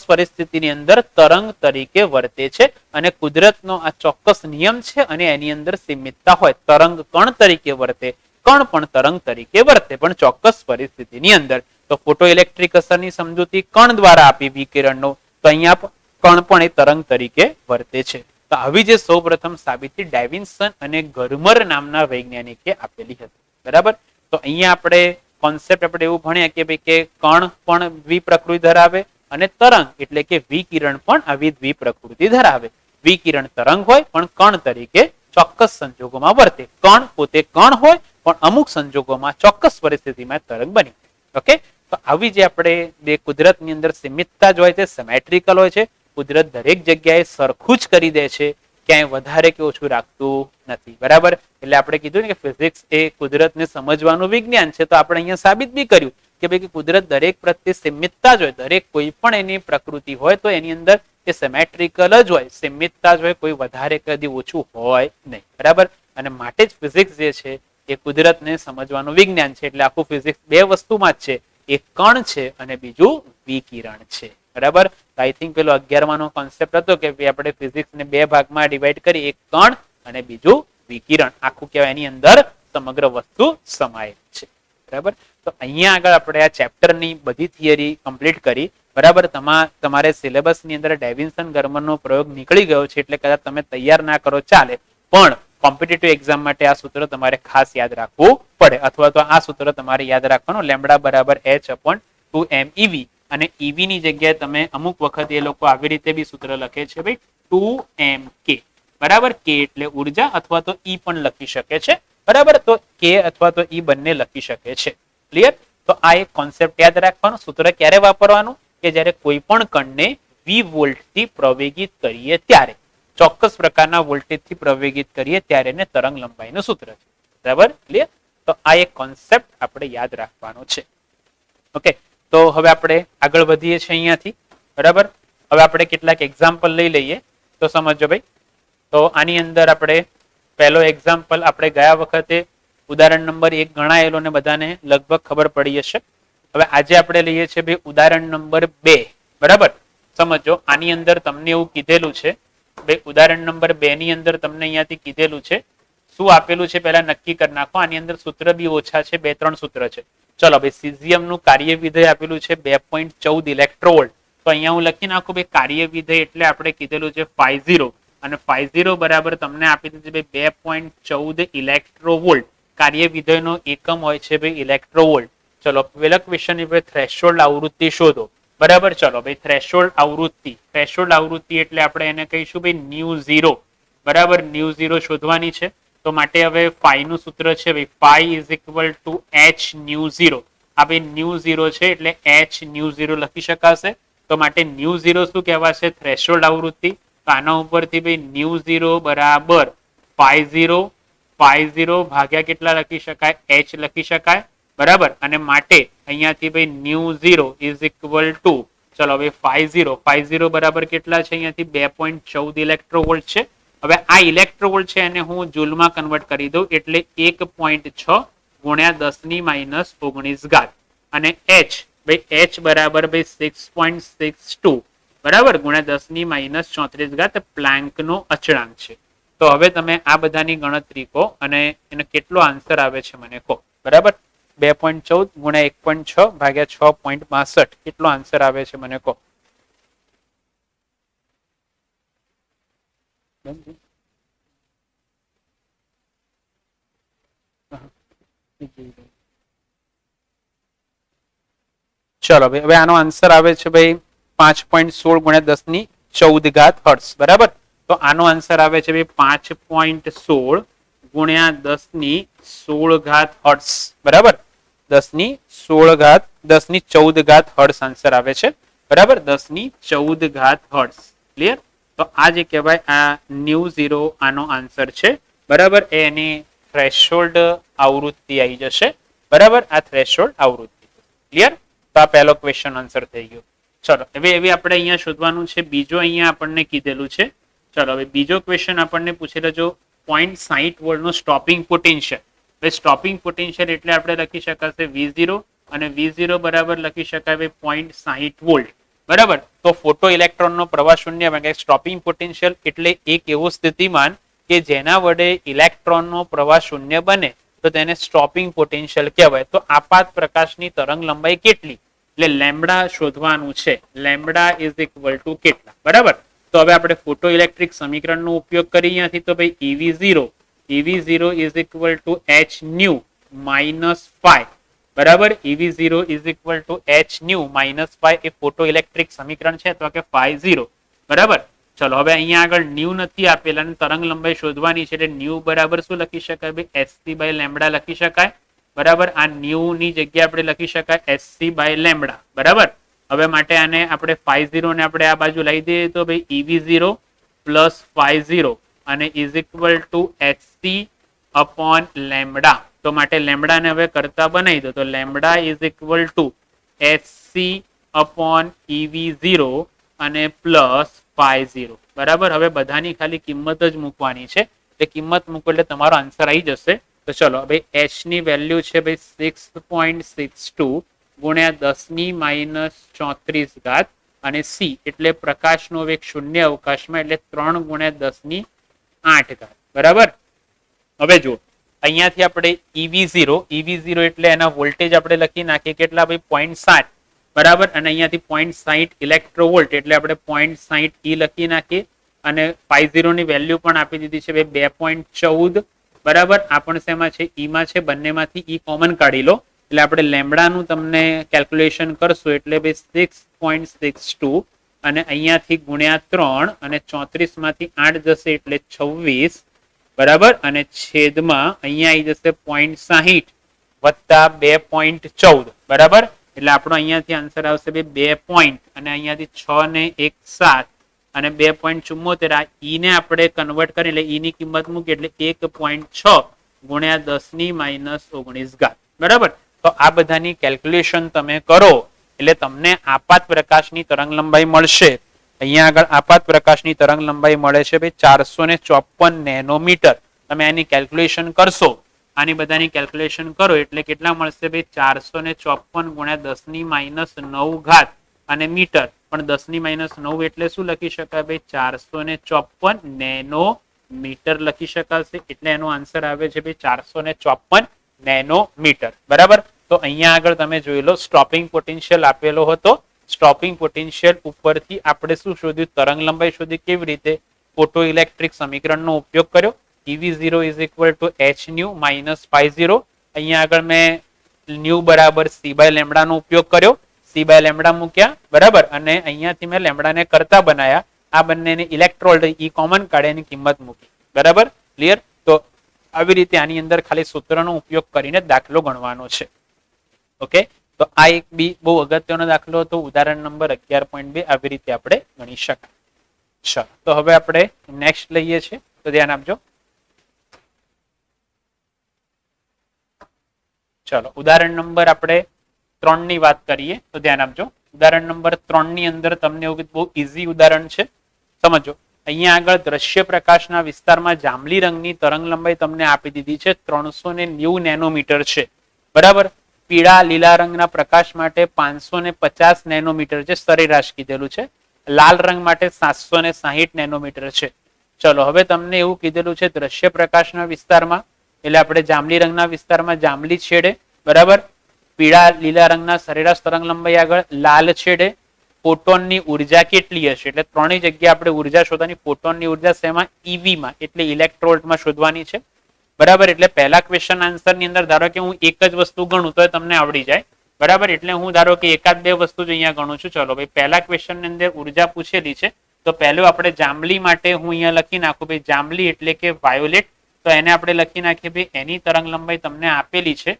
પરિસ્થિતિની અંદર તરંગ તરીકે વર્તે છે. અને કુદરતનો આ ચોક્કસ નિયમ છે અને એની અંદર સીમિતતા હોય. તરંગ કણ તરીકે વર્તે, કણ પણ તરંગ તરીકે વર્તે, પણ ચોક્કસ પરિસ્થિતિની અંદર. તો ફોટો ઇલેક્ટ્રિક અસરની સમજૂતી કણ દ્વારા આપી વિકિરણનો, તો અહીંયા કણ પણ એ તરંગ તરીકે વર્તે છે. તો આવી જે સૌ પ્રથમ સાબિતી ડેવિન્સન અને ગર્મર નામના વૈજ્ઞાનિકે આપેલી હતી, બરાબર. તો અહીંયા આપણે કોન્સેપ્ટ આપણે એવું ભણ્યા કે ભાઈ કે કણ પણ દ્વિપ્રકૃતિ ધરાવે અને તરંગ એટલે કે વિકિરણ પણ આવી દ્વિપ્રકૃતિ ધરાવે. વિકિરણ તરંગ હોય પણ કણ તરીકે ચોક્કસ સંજોગોમાં વર્તે. કણ પોતે કણ હોય પણ અમુક સંજોગોમાં ચોક્કસ પરિસ્થિતિમાં તરંગ બની. ઓકે, તો આવી જે આપણે બે કુદરતની અંદર સીમિતતા જ હોય છે, સિમેટ્રિકલ હોય છે. કુદરત દરેક જગ્યાએ સરખું જ કરી દે છે, ક્યાંય વધારે કે ઓછું રાખતું નથી. બરાબર, એટલે આપણે કીધું ને કે ફિઝિક્સ એ કુદરતને સમજવાનું વિજ્ઞાન છે. તો આપણે અહીંયા સાબિત બી કર્યું કે ભાઈ કુદરત દરેક પ્રત્યે સીમિતતા જ હોય. દરેક કોઈ પણ એની પ્રકૃતિ હોય તો એની અંદર એ સિમેટ્રિકલ જ હોય, સીમિતતા જ હોય, કોઈ વધારે કદી ઓછું હોય નહીં. બરાબર, અને માટે જ ફિઝિક્સ જે છે એ કુદરતને સમજવાનું વિજ્ઞાન છે. એટલે આખું ફિઝિક્સ બે વસ્તુમાં જ છે, એક કણ છે અને બીજું વિકિરણ છે. બરાબર, આઈ થિંક પેલો 11મા નો કોન્સેપ્ટ હતો કે આપણે ફિઝિક્સ ને બે ભાગમાં ડિવાઈડ કરી, એક કણ અને બીજું વિકિરણ. આખું કહેવાય એની અંદર સમગ્ર વસ્તુ સમાયેલ છે. બરાબર, તો અહીંયા આગળ આપણે આ ચેપ્ટરની બધી થિયરી કમ્પ્લીટ કરી. બરાબર, તમારે સિલેબસની અંદર ડેવિન્સન ગરમરનો પ્રયોગ નીકળી ગયો છે, એટલે કદાચ તમે તૈયાર ના કરો ચાલે, પણ કોમ્પિટિટિવ એક્ઝામ માટે આ સૂત્ર તમારે ખાસ યાદ રાખવું પડે. અથવા તો આ સૂત્ર તમારે યાદ રાખવાનું, લેમ્બડા બરાબર h/2m EV. અને EV ની જગ્યાએ તમે અમુક વખત એ લોકો આવી રીતે બી સૂત્ર લખે છે ભાઈ 2mk. બરાબર, k એટલે ઉર્જા, અથવા તો E પણ લખી શકે છે. બરાબર, તો k અથવા તો E બંને લખી શકે છે. ક્લિયર? તો આ એક કોન્સેપ્ટ યાદ રાખવાનો. સૂત્ર ક્યારે વાપરવાનું? કે જ્યારે કોઈ પણ કણને V વોલ્ટથી પ્રવેગિત કરીએ ત્યારે, ચોક્કસ પ્રકારના વોલ્ટેજથી પ્રવેગિત કરીએ ત્યારે એને તરંગ લંબાઈનું સૂત્ર છે. બરાબર, ક્લિયર? તો આ એક કોન્સેપ્ટ આપણે યાદ રાખવાનો છે. ઓકે, તો હવે આપણે આગળ વધીએ છીએ અહીંયાથી. બરાબર, હવે આપણે કેટલાક એક્ઝામ્પલ લઈ લઈએ તો સમજો ભાઈ. તો આની અંદર આપણે પહેલો એક્ઝામ્પલ આપણે ગયા વખતે ઉદાહરણ નંબર 1 ગણાયેલો ને બધાને લગભગ ખબર પડી હશે. હવે આજે આપણે લઈએ છીએ ભાઈ ઉદાહરણ નંબર 2. બરાબર, સમજો આની અંદર તમને એવું કીધેલું છે ભાઈ, ઉદાહરણ નંબર 2 ની અંદર તમને અહીંયાથી કીધેલું છે. શું આપેલું છે પહેલા નક્કી કરી નાખો. આની અંદર સૂત્ર બી ઓછા છે, 2-3 સૂત્ર છે. ચલો ભાઈ, સીઝિયમ નું કાર્ય વિધેય આપેલું છે 2.14 ઇલેક્ટ્રોવોલ્ટ. તો અહીંયા હું લખી નાખું ભાઈ કાર્ય વિધેય એટલે આપણે કીધેલું છે 50, અને 50 બરાબર તમને આપી દીધું ભાઈ 2.14 ઇલેક્ટ્રોવોલ્ટ. કાર્ય વિધેયનો એકમ હોય છે ભાઈ ઇલેક્ટ્રોવોલ્ટ. ચલો પહેલા ક્વેશ્ચન ની ભાઈ થ્રેશોલ્ડ આવૃત્તિ શોધો. બરાબર, ચલો ભાઈ થ્રેશોલ્ડ આવૃત્તિ. થ્રેશોલ્ડ આવૃત્તિ એટલે આપણે એને કહીશું ભાઈ ન્યુ 0. બરાબર, ન્યુ 0 શોધવાની છે. તો માટે હવે phi નું સૂત્ર છે ભાઈ phi is equal to h new 0. આ ભાઈ ન્યુ 0 છે એટલે h ન્યુ 0 લખી શકાશે. તો માટે ન્યુ 0 શું કહેવાશે? થ્રેશોલ્ડ આવૃત્તિ. તો આના ઉપરથી ભાઈ ન્યુ 0 બરાબર 50 ભાગ્યા કેટલા લખી શકાય? h લખી શકાય. બરાબર, અને માટે અહીંયાથી ભાઈ ન્યુ 0 is equal to, ચલો હવે 50 બરાબર કેટલા છે? અહીંયાથી 2.14 ઇલેક્ટ્રોવોલ્ટ છે. હવે આ ઇલેક્ટ્રોવોલ્ટ છે એને હું જૂલમાં કન્વર્ટ કરી દઉં એટલે 1.6 ગુણ્યા 10⁻19 ઘાત. અને h ભાઈ h બરાબર ભાઈ 6.62 બરાબર ગુણ્યા 10⁻34 ઘાત પ્લાન્કનો અચળાંક છે. તો હવે તમે આ બધાની ગણતરી કહો અને એને કેટલો આન્સર આવે છે મને કહો. બરાબર, 2.14 ગુણ્યા 1.6 ભાગ્યા 6.62 કેટલો આન્સર આવે છે મને કહો. ચલો ભાઈ, હવે આનો આન્સર આવે છે ભાઈ 5.16 ગુણ્યા 10⁻14 ઘાત હર્ટ્ઝ. બરાબર, તો આનો આન્સર આવે છે ભાઈ 5.16 ગુણ્યા 10⁻16 ઘાત હર્ટ્ઝ. બરાબર, 10⁻14 ઘાત હર્ટ્ઝ આન્સર આવે છે. બરાબર, 10⁻14 ઘાત હર્ટ્ઝ. ક્લિયર? તો આ જે કહેવાય આ ન્યુ 0 આનો આન્સર છે. બરાબર, એની થ્રેશોલ્ડ આવૃત્તિ આવી જશે. બરાબર, આ થ્રેશોલ્ડ આવૃત્તિ. ક્લિયર? તો આ પહેલો ક્વેશ્ચન આન્સર થઈ ગયો. ચલો હવે એવી આપણે અહીંયા શોધવાનું છે. બીજો અહીંયા આપણને કીધેલું છે. ચલો હવે બીજો ક્વેશ્ચન આપણને પૂછેલો જો 0.60 વોલ્ટ નો સ્ટોપિંગ પોટેન્શિયલ. હવે સ્ટોપિંગ પોટેન્શિયલ એટલે આપણે લખી શકાશે V0 અને V0 બરાબર લખી શકાય 0.60 વોલ્ટ. બરાબર, તો ફોટો ઇલેક્ટ્રોનનો પ્રવાહ શૂન્ય બને. સ્ટોપિંગ પોટેન્શિયલ એટલે એક એવો સ્થિતિમાન કે જેના વડે ઇલેક્ટ્રોનનો પ્રવાહ શૂન્ય બને તો તેને સ્ટોપિંગ પોટેન્શિયલ કહેવાય. તો આપાત પ્રકાશની તરંગ લંબાઈ કેટલી? એટલે લેમ્બડા શોધવાનું છે. લેમ્બડા ઇઝ ઇક્વલ ટુ કેટલા? બરાબર, તો હવે આપણે ફોટો ઇલેક્ટ્રિક સમીકરણનો ઉપયોગ કરીએ અહીંયાથી. તો ભાઈ EV0 is equal to h nu minus phi. બરાબર. EV0 is equal to h nu minus phi એ ફોટો ઇલેક્ટ્રિક સમીકરણ છે અથવા કે ફાઈ 0. બરાબર. ચલો હવે અહીંયા આગળ ન્યુ નથી આપેલા અને તરંગ લંબાઈ શોધવાની છે એટલે ન્યુ બરાબર શું લખી શકાય ભાઈ એસસી બાય લેમડા લખી શકાય. બરાબર. આ ન્યુ ની જગ્યાએ આપણે લખી શકાય એસસી બાય લેમડા. બરાબર. હવે માટે આને આપણે ફાઈ 0 ને આપણે આ બાજુ લઈ દઈએ તો ભાઈ EV0 પ્લસ ફાઈ 0 અને is equal two HC upon lambda. તો માટે લેમડા ને હવે કરતા બનાવી દો તો lambda is equal two HC upon EV0 અને પ્લસ ફાઈ 0. બરાબર. હવે બધાની ખાલી કિંમત જ મૂકવાની છે. એટલે કિંમત મૂકો એટલે તમારો આન્સર આવી જશે. તો ચલો ભાઈ h ની વેલ્યુ છે ભાઈ 6.62 ગુણ્યા 10 ની માઇનસ 34 ઘાત અને c એટલે પ્રકાશનો વેગ શૂન્ય અવકાશમાં એટલે 3 ગુણ્યા 10 ની 8 ઘાત. બરાબર. હવે જુઓ અહીંયાથી આપણે EV0 એટલે એના વોલ્ટેજ આપણે લખી નાખીએ કેટલા ભાઈ 0.7. બરાબર. અને અહીંયાથી 0.60 ઇલેક્ટ્રોવોલ્ટ એટલે આપણે 0.60 E લખી નાખીએ અને ફાઈ 0 ની વેલ્યુ પણ આપી દીધી છે ભાઈ 2.14. બરાબર. આ પણ શેમાં છે ઈમાં છે. બંનેમાંથી ઈ કોમન કાઢી લો એટલે આપણે લેમડાનું તમને કેલ્ક્યુલેશન કરશું એટલે ભાઈ 6.62 અને અહીંયાથી ગુણ્યા 3 અને 34 માંથી 8 જશે એટલે 26. બરાબર. અને છેદમાં અહીંયા આવી જશે 0.60 વત્તા 2.14. બરાબર. એટલે આપણો અહીંયાથી આન્સર આવશે 2 પોઈન્ટ અને અહીંયાથી 6 ને 1 7 અને 2.74. આ ઈ ને આપણે કન્વર્ટ કરી એટલે ઈ ની કિંમત મૂકી એટલે 1.6 ગુણ્યા 10 ની માઇનસ 19 ઘાત. બરાબર. તો આ બધાની કેલ્ક્યુલેશન તમે કરો એટલે તમને આપાત પ્રકાશની તરંગ લંબાઈ મળશે. અહીંયા આગળ આપાત પ્રકાશની તરંગ લંબાઈ મળે છે ભાઈ 454 નેનોમીટર. તમે આની કેલ્ક્યુલેશન કરશો આની બધાની કેલ્ક્યુલેશન કરો એટલે કેટલા મળશે ભાઈ 454 ગુણ્યા 10 ની માઇનસ 9 ઘાત અને મીટર. પણ 10 ની માઇનસ 9 એટલે શું લખી શકાય ભાઈ 454 નેનોમીટર લખી શકાશે. એટલે એનો આન્સર આવે છે ભાઈ 454 નેનોમીટર. બરાબર. તો અહીંયા આગળ તમે જોઈ લો સ્ટોપિંગ પોટેન્શિયલ આપેલો હતો. સ્ટોપિંગ પોટેન્શિયલ ઉપરથી આપણે શું શોધ્યું તરંગ લંબાઈ શોધી કેવી રીતે ફોટો ઇલેક્ટ્રિક સમીકરણનો ઉપયોગ કર્યો. EV0 is equal to h nu minus phi 0. અહીંયા આગળ મેં ન્યુ બરાબર c બાય લેમડા નો ઉપયોગ કર્યો. c બાય લેમડા મૂક્યા. બરાબર. અને અહીંયાથી મેં લેમડાને કરતા બનાયા. આ બંનેને ઇલેક્ટ્રોવોલ્ટ ઈ કોમન કાઢે એની કિંમત મૂકી. બરાબર. ક્લિયર. તો આવી રીતે આની અંદર ખાલી સૂત્રનો ઉપયોગ કરીને દાખલો ગણવાનો છે. ઓકે. તો આ એક બી બહુ અગત્યનો દાખલો હતો. ઉદાહરણ નંબર 11.2 આવી રીતે આપણે ગણી શકાય. ચલો તો હવે આપણે નેક્સ્ટ લઈએ છીએ તો ધ્યાન આપજો. ચલો ઉદાહરણ નંબર આપણે 3 ની વાત કરીએ તો ધ્યાન આપજો. ઉદાહરણ નંબર 3 ની અંદર તમને એવું બહુ ઈઝી ઉદાહરણ છે. સમજો અહીંયા આગળ દ્રશ્ય પ્રકાશના વિસ્તારમાં જાંબલી રંગની તરંગ લંબાઈ તમને આપી દીધી છે 390 નેનોમીટર છે. બરાબર. પીળા લીલા રંગના પ્રકાશ માટે 550 નેનોમીટર છે સરેરાશ કીધેલું છે. લાલ રંગ માટે 760 નેનોમીટર છે. ચલો હવે તમને એવું કીધેલું છે દ્રશ્ય પ્રકાશના વિસ્તારમાં એટલે આપણે જાંબલી રંગના વિસ્તારમાં જાંબલી છેડે. બરાબર. પીળા લીલા રંગના સરેરાશ તરંગ લંબાઈ આગળ લાલ છેડે ફોટોનની ઉર્જા કેટલી હશે એટલે ત્રણેય જગ્યાએ આપણે ઉર્જા શોધવાની. ફોટોનની ઉર્જા શેમાં EV માં એટલે ઇલેક્ટ્રોવોલ્ટમાં શોધવાની છે. બરાબર. એટલે પહેલા ક્વેશ્ચન આન્સર ની અંદર ધારો કે હું એક જ વસ્તુ ગણું તો તમને આવડી જાય. બરાબર. એટલે હું ધારો કે એકાદ બે વસ્તુ જ અહીંયા ગણું છું. ચલો ભાઈ પહેલા ક્વેશ્ચન ની અંદર ઉર્જા પૂછેલી છે તો પહેલું આપણે જાંબલી માટે હું અહીંયા લખી નાખું ભાઈ જાંબલી એટલે કે વાયોલેટ. તો એને આપણે લખી નાખીએ ભાઈ એની તરંગ લંબાઈ તમને આપેલી છે.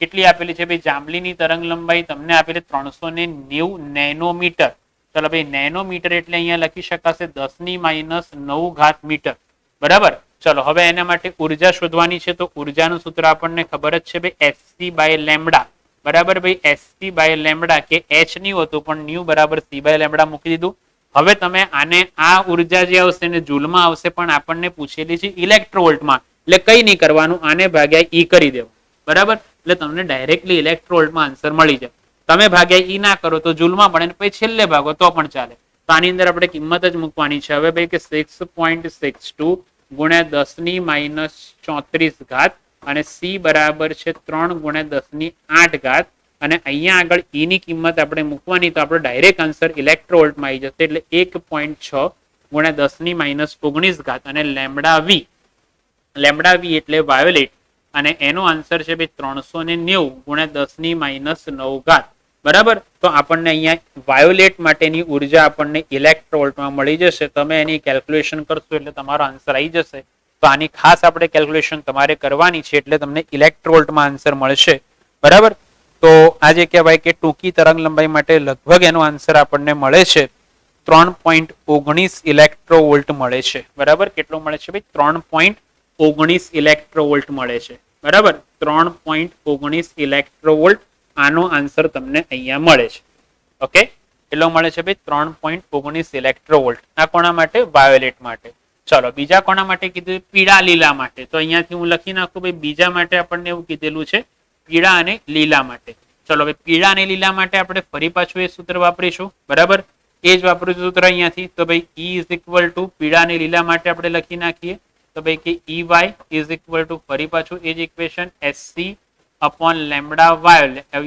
કેટલી આપેલી છે ભાઈ જાંબલીની તરંગ લંબાઈ તમને આપેલી 390 નેનોમીટર. ચલો ભાઈ નેનોમીટર એટલે અહીંયા લખી શકાશે 10 ની માઇનસ 9 ઘાત મીટર. બરાબર. ચલો હવે એના માટે ઉર્જા શોધવાની છે તો ઉર્જાનું સૂત્ર આપણને ખબર જ છે ભાઈ એચસી બાય લેમડા. બરાબર. ભાઈ એચસી બાય લેમડા કે h ની હતું પણ ન્યુ બરાબર c બાય લેમડા મૂકી દીધું. હવે તમે આને આ ઉર્જા જે આવશે ને જૂલમાં આવશે પણ આપણને પૂછેલી છે ઇલેક્ટ્રોવોલ્ટમાં એટલે કઈ નહીં કરવાનું આને ભાગ્યા ઈ કરી દેવું. બરાબર. એટલે તમને ડાયરેક્ટલી ઇલેક્ટ્રોવોલ્ટમાં આન્સર મળી જાય. તમે ભાગ્યા ઈ ના કરો તો જૂલમાં પડે પછી છેલ્લે ભાગો તો પણ ચાલે. તો આની અંદર આપણે કિંમત જ મૂકવાની છે. હવે ભાઈ કે 6.62 ગુણ્યા 10 ની માઇનસ 34 ઘાત અને c બરાબર છે 3 ગુણ્યા 10 ની 8 ઘાત અને અહીંયા આગળ ઈ ની કિંમત આપણે મૂકવાની તો આપણે ડાયરેક્ટ આન્સર ઇલેક્ટ્રોવોલ્ટમાં આવી જશે એટલે 1.6 ગુણ્યા 10 ની માઇનસ 19 ઘાત અને લેમડા વી એટલે વાયોલેટ અને એનો આન્સર છે ભાઈ 390 ગુણ્યા 10⁻⁹ બરાબર. તો આપણને અહીંયા વાયોલેટ માટેની ઉર્જા આપણને ઇલેક્ટ્રોવોલ્ટમાં મળી જશે. તમે એની કેલ્ક્યુલેશન કરશો એટલે તમારો આન્સર આવી જશે. તો આની ખાસ આપણે કેલ્ક્યુલેશન તમારે કરવાની છે એટલે તમને ઇલેક્ટ્રોવોલ્ટમાં આન્સર મળશે. બરાબર. તો આ જે કહેવાય કે ટૂંકી તરંગ લંબાઈ માટે લગભગ એનો આન્સર આપણને મળે છે 3.19 ઇલેક્ટ્રોવોલ્ટ મળે છે. બરાબર. કેટલો મળે છે ભાઈ? 3.19 ઇલેક્ટ્રોવોલ્ટ મળે છે. બરાબર. 3.19 ઇલેક્ટ્રોવોલ્ટ આનો આન્સર તમને અહીંયા મળે છે. ઓકે, કેટલો મળે છે ભાઈ? 3.19 ઇલેક્ટ્રોવોલ્ટ. આ કોના માટે? વાયોલેટ માટે. ચલો બીજા કોના માટે કીધું? પીળા લીલા માટે. તો અહીંયાથી હું લખી નાખું ભાઈ બીજા માટે આપણને એવું કીધેલું છે પીળા અને લીલા માટે. ચલો ભાઈ પીળા અને લીલા માટે આપણે ફરી પાછું એ સૂત્ર વાપરીશું. બરાબર. એ જ વાપરીશું સૂત્ર અહીંયાથી. તો ભાઈ E ઇઝ ઇક્વલ ટુ પીળા અને લીલા માટે આપણે લખી નાખીએ તો ભાઈ કે EY ઇઝ ઇક્વલ ટુ ફરી પાછું એ જ equation SC upon lambda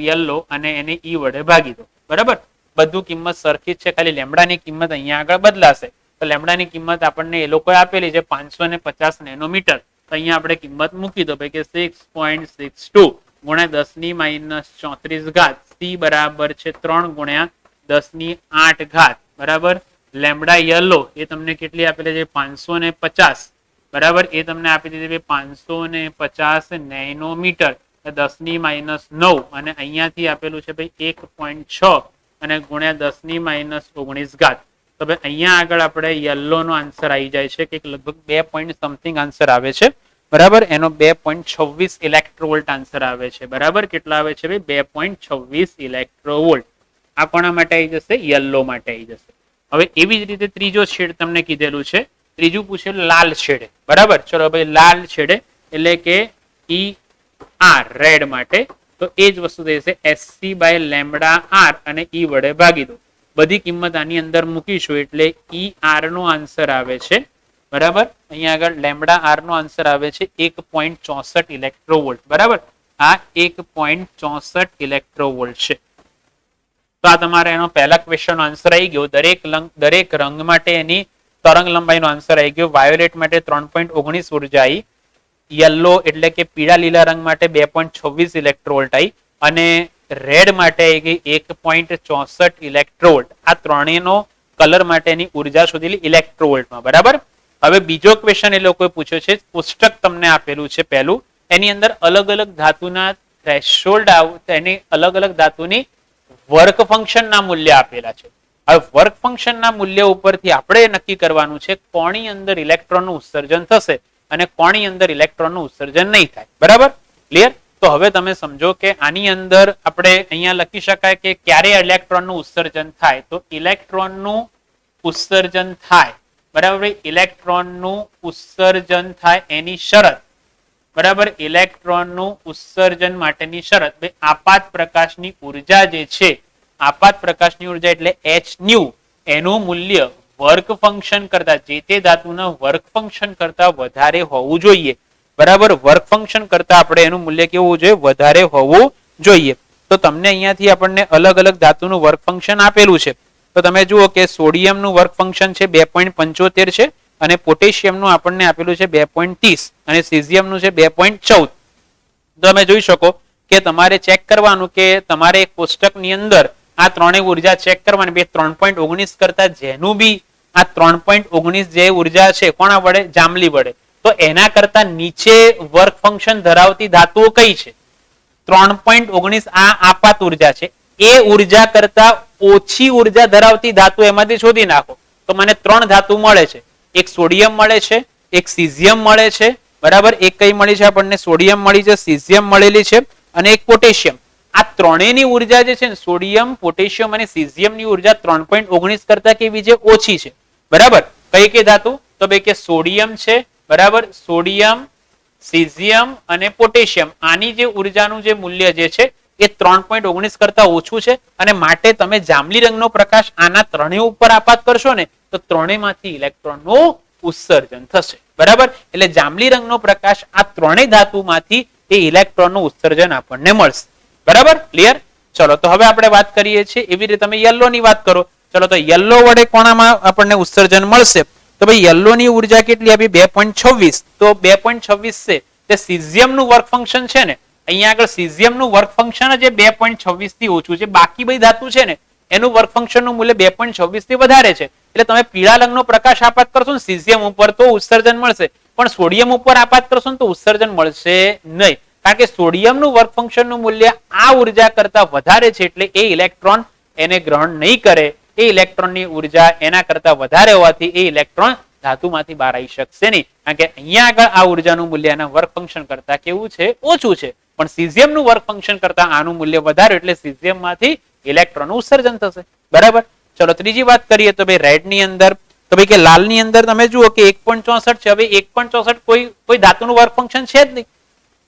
yellow અને એને E વડે ભાગી દો. બરાબર. બધું કિંમત સરખી જ છે, ખાલી લેમ્બડાની કિંમત અહીંયા આગળ બદલાશે. તો લેમ્બડાની કિંમત આપણને એ લોકોએ આપેલી છે 550 નેનોમીટર. તો અહીંયા આપણે કિંમત મૂકી દો ભાઈ કે 6.62 ગુણ્યા 10⁻⁴ C બરાબર છે 3 ગુણ્યા 10⁸ બરાબર. લેમ્બડા યલો એ તમને કેટલી આપેલી છે? 550. બરાબર. એ તમને આપી દીધી 550 નેનોમીટર 10⁻⁹ અને અહીંયાથી આપેલું છે ભાઈ 1.6 અને ગુણ્યા 10⁻⁹. તો ભાઈ અહીંયા આગળ આપણે યલો નો આન્સર આવી જાય છે કે લગભગ 2 પોઈન્ટ સમથિંગ આન્સર આવે છે. બરાબર. એનો 2.26 ઇલેક્ટ્રોવોલ્ટ આન્સર આવે છે. બરાબર. કેટલા આવે છે ભાઈ? 2.26 ઇલેક્ટ્રોવોલ્ટ. આ કોના માટે આવી જશે? યલો માટે આવી જશે. હવે એવી જ રીતે ત્રીજો છેડ તમને કીધેલું છે. ત્રીજું પૂછેલું લાલ છેડે. બરાબર. ચલો ભાઈ લાલ છેડે એટલે કે ER રેડ માટે. તો એ જ વસ્તુ થશે SC બાય લેમ્બડા R અને E વડે ભાગી દો. બધી કિંમત આની અંદર મૂકીશું એટલે ER નો આન્સર આવે છે. બરાબર. અહીંયા આગળ લેમ્બડા R નો આન્સર આવે છે 1.64 ઇલેક્ટ્રોવોલ્ટ. બરાબર. આ 1.64 ઇલેક્ટ્રોવોલ્ટ છે. તો આ તમારે એનો પહેલા ક્વેશ્ચન આન્સર આવી ગયો. દરેક રંગ માટે એની તરંગ લંબાઈનો આન્સર આવી ગયો. વાયોલેટ માટે 3.19 ઉર્જા આવી, યલો એટલે કે પીળા લીલા રંગ માટે 2.26 ઇલેક્ટ્રોવોલ્ટ આવી અને રેડ માટે આવી ગઈ 1.64 ઇલેક્ટ્રોવોલ્ટ. આ ત્રણેયનો કલર માટેની ઉર્જા શોધેલી ઇલેક્ટ્રોવોલ્ટમાં. બરાબર. હવે બીજો ક્વેશ્ચન એ લોકોએ પૂછ્યો છે, પુસ્તક તમને આપેલું છે પહેલું, એની અંદર અલગ અલગ ધાતુના થ્રેશોલ્ડ એની અલગ અલગ ધાતુની વર્ક ફંક્શનના મૂલ્ય આપેલા છે. હવે વર્ક ફંક્શનના મૂલ્ય ઉપરથી આપણે નક્કી કરવાનું છે કોની અંદર ઇલેક્ટ્રોનનું ઉત્સર્જન થશે અને કોની અંદર ઇલેક્ટ્રોનનું ઉત્સર્જન નહીં થાય. બરાબર. ક્લિયર? તો હવે તમે સમજો કે આની અંદર આપણે અહીંયા લખી શકાય કે ક્યારે ઇલેક્ટ્રોનનું ઉત્સર્જન થાય. તો ઇલેક્ટ્રોનનું ઉત્સર્જન થાય. બરાબર. ઇલેક્ટ્રોનનું ઉત્સર્જન થાય એની શરત. બરાબર. ઇલેક્ટ્રોનનું ઉત્સર્જન માટેની શરત આપાત પ્રકાશની ઉર્જા જે છે, આપાત પ્રકાશની ઉર્જા એટલે hν, એનું મૂલ્ય વર્ક ફંક્શન કરતા, જે તે ધાતુના વર્ક ફંક્શન કરતા વધારે હોવું જોઈએ. બરાબર. વર્ક ફંક્શન કરતા આપણે એનું મૂલ્ય કેવું હોવું જોઈએ? વધારે હોવું જોઈએ. તો તમને અહીંયાથી આપણને અલગ અલગ ધાતુનું વર્ક ફંક્શન આપેલું છે. તો તમે જુઓ કે સોડિયમનું વર્ક ફંક્શન છે 2.75 છે અને પોટેશિયમનું આપણને આપેલું છે 2.30 અને સીઝિયમનું છે 2.14. તમે જોઈ શકો કે તમારે ચેક કરવાનું કે તમારે એક કોષ્ટકની અંદર આ ત્રણેય ઉર્જા ચેક કરવાની. 3.19 કરતા જેનું બી આ 3.19 જે ઉર્જા છે કોના વડે? જાંબલી વડે. તો એના કરતા નીચે વર્ક ફંક્શન ધરાવતી ધાતુઓ કઈ છે? 3.19 આ આપાત ઉર્જા છે. એ ઉર્જા કરતા ઓછી ઉર્જા ધરાવતી ધાતુ એમાંથી શોધી નાખો તો મને 3 ધાતુ મળે છે. એક સોડિયમ મળે છે, એક સીઝિયમ મળે છે. બરાબર. એક કઈ મળી છે આપણને? સોડિયમ મળી છે, સીઝિયમ મળેલી છે અને એક પોટેશિયમ. આ ત્રણેયની ઉર્જા જે છે ને, સોડિયમ, પોટેશિયમ અને સીઝિયમની ઉર્જા 3.19 કરતા કેવી છે? ઓછી છે. બરાબર. કઈ કઈ ધાતુ? તો ભાઈ કે સોડિયમ છે. બરાબર. સોડિયમ, સીઝિયમ અને પોટેશિયમ, આની જે ઉર્જાનું જે મૂલ્ય જે છે એ 3.19 કરતા ઓછું છે અને માટે તમે જાંબલી રંગનો પ્રકાશ આના ત્રણેય ઉપર આપાત કરશો ને તો ત્રણેયમાંથી ઇલેક્ટ્રોનનું ઉત્સર્જન થશે. બરાબર. એટલે જાંબલી રંગનો પ્રકાશ આ ત્રણેય ધાતુમાંથી એ ઇલેક્ટ્રોનનું ઉત્સર્જન આપણને મળશે. બરાબર. ક્લિયર? ચલો તો હવે આપણે વાત કરીએ છીએ એવી રીતે તમે યલો ની વાત કરો. ચલો તો યલો વડે કોણામાં આપણને ઉત્સર્જન મળશે? તો ભાઈ યલો ની ઉર્જા કેટલી આપી? 2.26. તો 2.26 છે તે સીઝિયમનું વર્ક ફંક્શન છે ને, અહીંયા આગળ સીઝિયમનું વર્ક ફંક્શન જ 2.26 થી ઓછું છે. બાકી બધી ધાતુ છે ને એનું વર્ક ફંક્શનનું મૂલ્ય 2.26 થી વધારે છે. એટલે તમે પીળા રંગનો પ્રકાશ આપાત કરશો ને સીઝિયમ ઉપર તો ઉત્સર્જન મળશે, પણ સોડિયમ ઉપર આપાત કરશો ને તો ઉત્સર્જન મળશે નહીં. કારણ કે સોડિયમનું વર્ક ફંક્શનનું મૂલ્ય આ ઉર્જા કરતા વધારે છે, એટલે એ ઇલેક્ટ્રોન એને ગ્રહણ નહીં કરે. એ ઇલેક્ટ્રોનની ઉર્જા એના કરતા વધારે હોવાથી એ ઇલેક્ટ્રોન ધાતુમાંથી બહાર આવી શકશે નહીં. કારણ કે અહીંયા આગળ આ ઉર્જાનું મૂલ્ય એના વર્ક ફંક્શન કરતા કેવું છે? ઓછું છે. પણ સીઝિયમનું વર્ક ફંક્શન કરતા આનું મૂલ્ય વધારે, એટલે સીઝિયમમાંથી ઇલેક્ટ્રોનનું ઉત્સર્જન થશે. બરાબર. ચલો ત્રીજી વાત કરીએ તો ભાઈ રેડ ની અંદર, તો ભાઈ કે લાલ ની અંદર તમે જુઓ કે 1.64 છે. હવે 1.64 કોઈ ધાતુનું વર્ક ફંક્શન છે જ નહીં.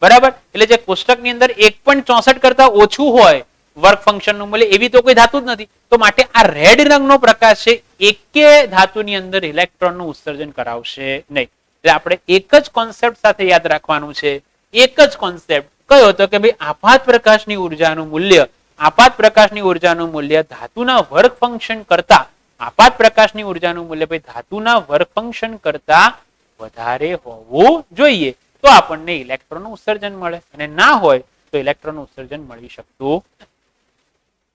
બરાબર. એટલે જે કોષ્ટકની અંદર 1.64 કરતા ઓછું હોય વર્ક ફંક્શનનું મૂલ્ય, એવી તો કોઈ ધાતુ જ નથી. તો માટે આ રેડ રંગનો પ્રકાશ છે એકે ધાતુની અંદર ઇલેક્ટ્રોનનું ઉત્સર્જન કરાવશે નહીં. એટલે આપણે એક જ કોન્સેપ્ટ સાથે યાદ રાખવાનું છે. એક જ કોન્સેપ્ટ કયો હતો કે ભાઈ આપાત પ્રકાશની ઉર્જાનું મૂલ્ય, આપાત પ્રકાશની ઉર્જાનું મૂલ્ય ધાતુના વર્ક ફંક્શન કરતા, આપાત પ્રકાશની ઉર્જાનું મૂલ્ય ભાઈ ધાતુના વર્ક ફંક્શન કરતા વધારે હોવું જોઈએ. તો આપણને ઇલેક્ટ્રોનનું ઉત્સર્જન મળે, અને ના હોય તો ઇલેક્ટ્રોનનું ઉત્સર્જન મળી શકતું.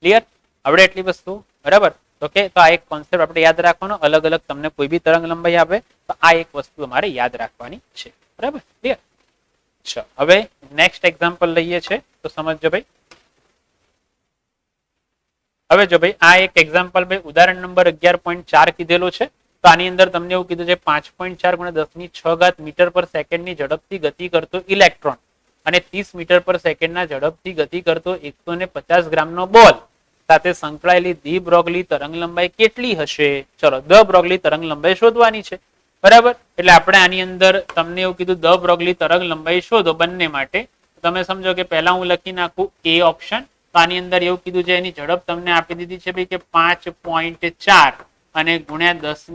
ક્લિયર? આવડે એટલી વસ્તુ? બરાબર. ઓકે. તો આ એક કોન્સેપ્ટ આપણે યાદ રાખવાનો. અલગ અલગ તમને કોઈ બી તરંગ લંબાઈ આપે તો આ એક વસ્તુ તમારે યાદ રાખવાની છે. બરાબર. ક્લિયર? ચલો હવે નેક્સ્ટ એક્ઝામ્પલ લઈએ છે તો સમજજો ભાઈ. હવે જો ભાઈ આ એક એક્ઝામ્પલ ભાઈ ઉદાહરણ નંબર 11.4 કીધેલો છે. તો આની અંદર તમને એવું કીધું છે 5.4 × 10⁶ મીટર પર સેકન્ડની ઝડપથી ગતિ કરતો ઇલેક્ટ્રોન અને 30 મીટર પર સેકન્ડના ઝડપથી ગતિ કરતો 150 ગ્રામનો બોલ સાથે સંકળાયેલી ડી બ્રોગલી તરંગ લંબાઈ કેટલી હશે? ચલો દ બ્રોગલી તરંગ લંબાઈ શોધવાની છે. બરાબર. એટલે આપણે આની અંદર તમને એવું કીધું દ બ્રોગલી તરંગ લંબાઈ શોધો બંને માટે. તમે સમજો કે પહેલા હું લખી નાખું એ ઓપ્શન. તો આની અંદર એવું કીધું છે એની ઝડપ તમને આપી દીધી છે ભાઈ કે 5.4 અને ગુણ્યા 10⁶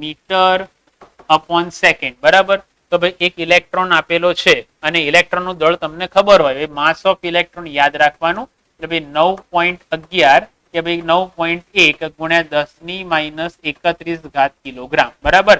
મીટર/સેકન્ડ. બરાબર. તો ભાઈ એક ઇલેક્ટ્રોન આપેલો છે અને ઇલેક્ટ્રોનનું દળ તમને ખબર હોય, માસ ઓફ ઇલેક્ટ્રોન યાદ રાખવાનું. એટલે ભાઈ 9.11 કે ભાઈ 9.1 ગુણ્યા 10⁻31 કિલોગ્રામ. બરાબર.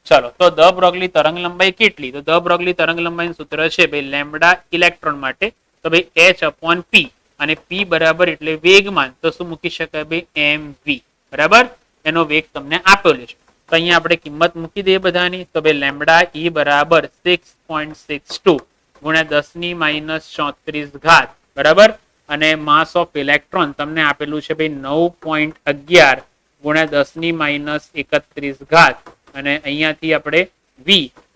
ચલો તો દ બ્રોગલી તરંગ લંબાઈ કેટલી? તો દ બ્રોગલી તરંગ લંબાઈનું સૂત્ર છે ભાઈ લેમ્બડા ઇલેક્ટ્રોન માટે તો ભાઈ h/p અને p બરાબર એટલે વેગમાન. તો શું મૂકી શકાય ભાઈ? mv. બરાબર. એનો વેગ તમને આપેલો છે. તો અહીંયા આપણે કિંમત મૂકી દઈએ બધાની. તો ભાઈ લેમ્બડા e બરાબર 6.62 ગુણ્યા 10⁻34. બરાબર. અને માસ ઓફ ઇલેક્ટ્રોન તમને આપેલું છે ભાઈ 9.11 ગુણ્યા 10⁻31 અને અહીંયાથી આપણે v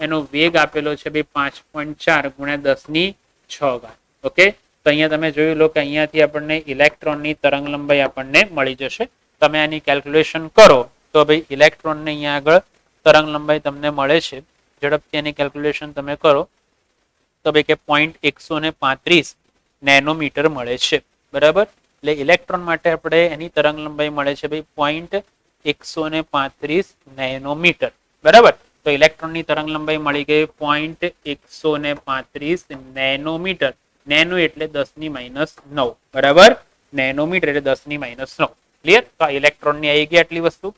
એનો વેગ આપેલો છે ભાઈ 5.4 ગુણ્યા 10⁶. ઓકે. તો અહીંયા તમે જોયું લો કે અહીંયાથી આપણને ઇલેક્ટ્રોનની તરંગ લંબાઈ આપણને મળી જશે. તમે આની કેલ્ક્યુલેશન કરો તો ભાઈ ઇલેક્ટ્રોનને અહીંયા આગળ તરંગ લંબાઈ તમને મળે છે. ઝડપથી એની કેલ્ક્યુલેશન તમે કરો તો ભાઈ કે 0.135 નેનોમીટર મળે છે. બરાબર. એટલે ઇલેક્ટ્રોન માટે આપણે એની તરંગ લંબાઈ મળે છે ભાઈ 0.135 નેનોમીટર. બરાબર. તો ઇલેક્ટ્રોનની તરંગ લંબાઈ મળી ગઈ 0.135 નેનોમીટર. નેનો એટલે 10⁻9. બરાબર. નેનોમીટર એટલે 10⁻9. ક્લિયર? તો આ ઇલેક્ટ્રોનની આવી ગઈ આટલી વસ્તુ.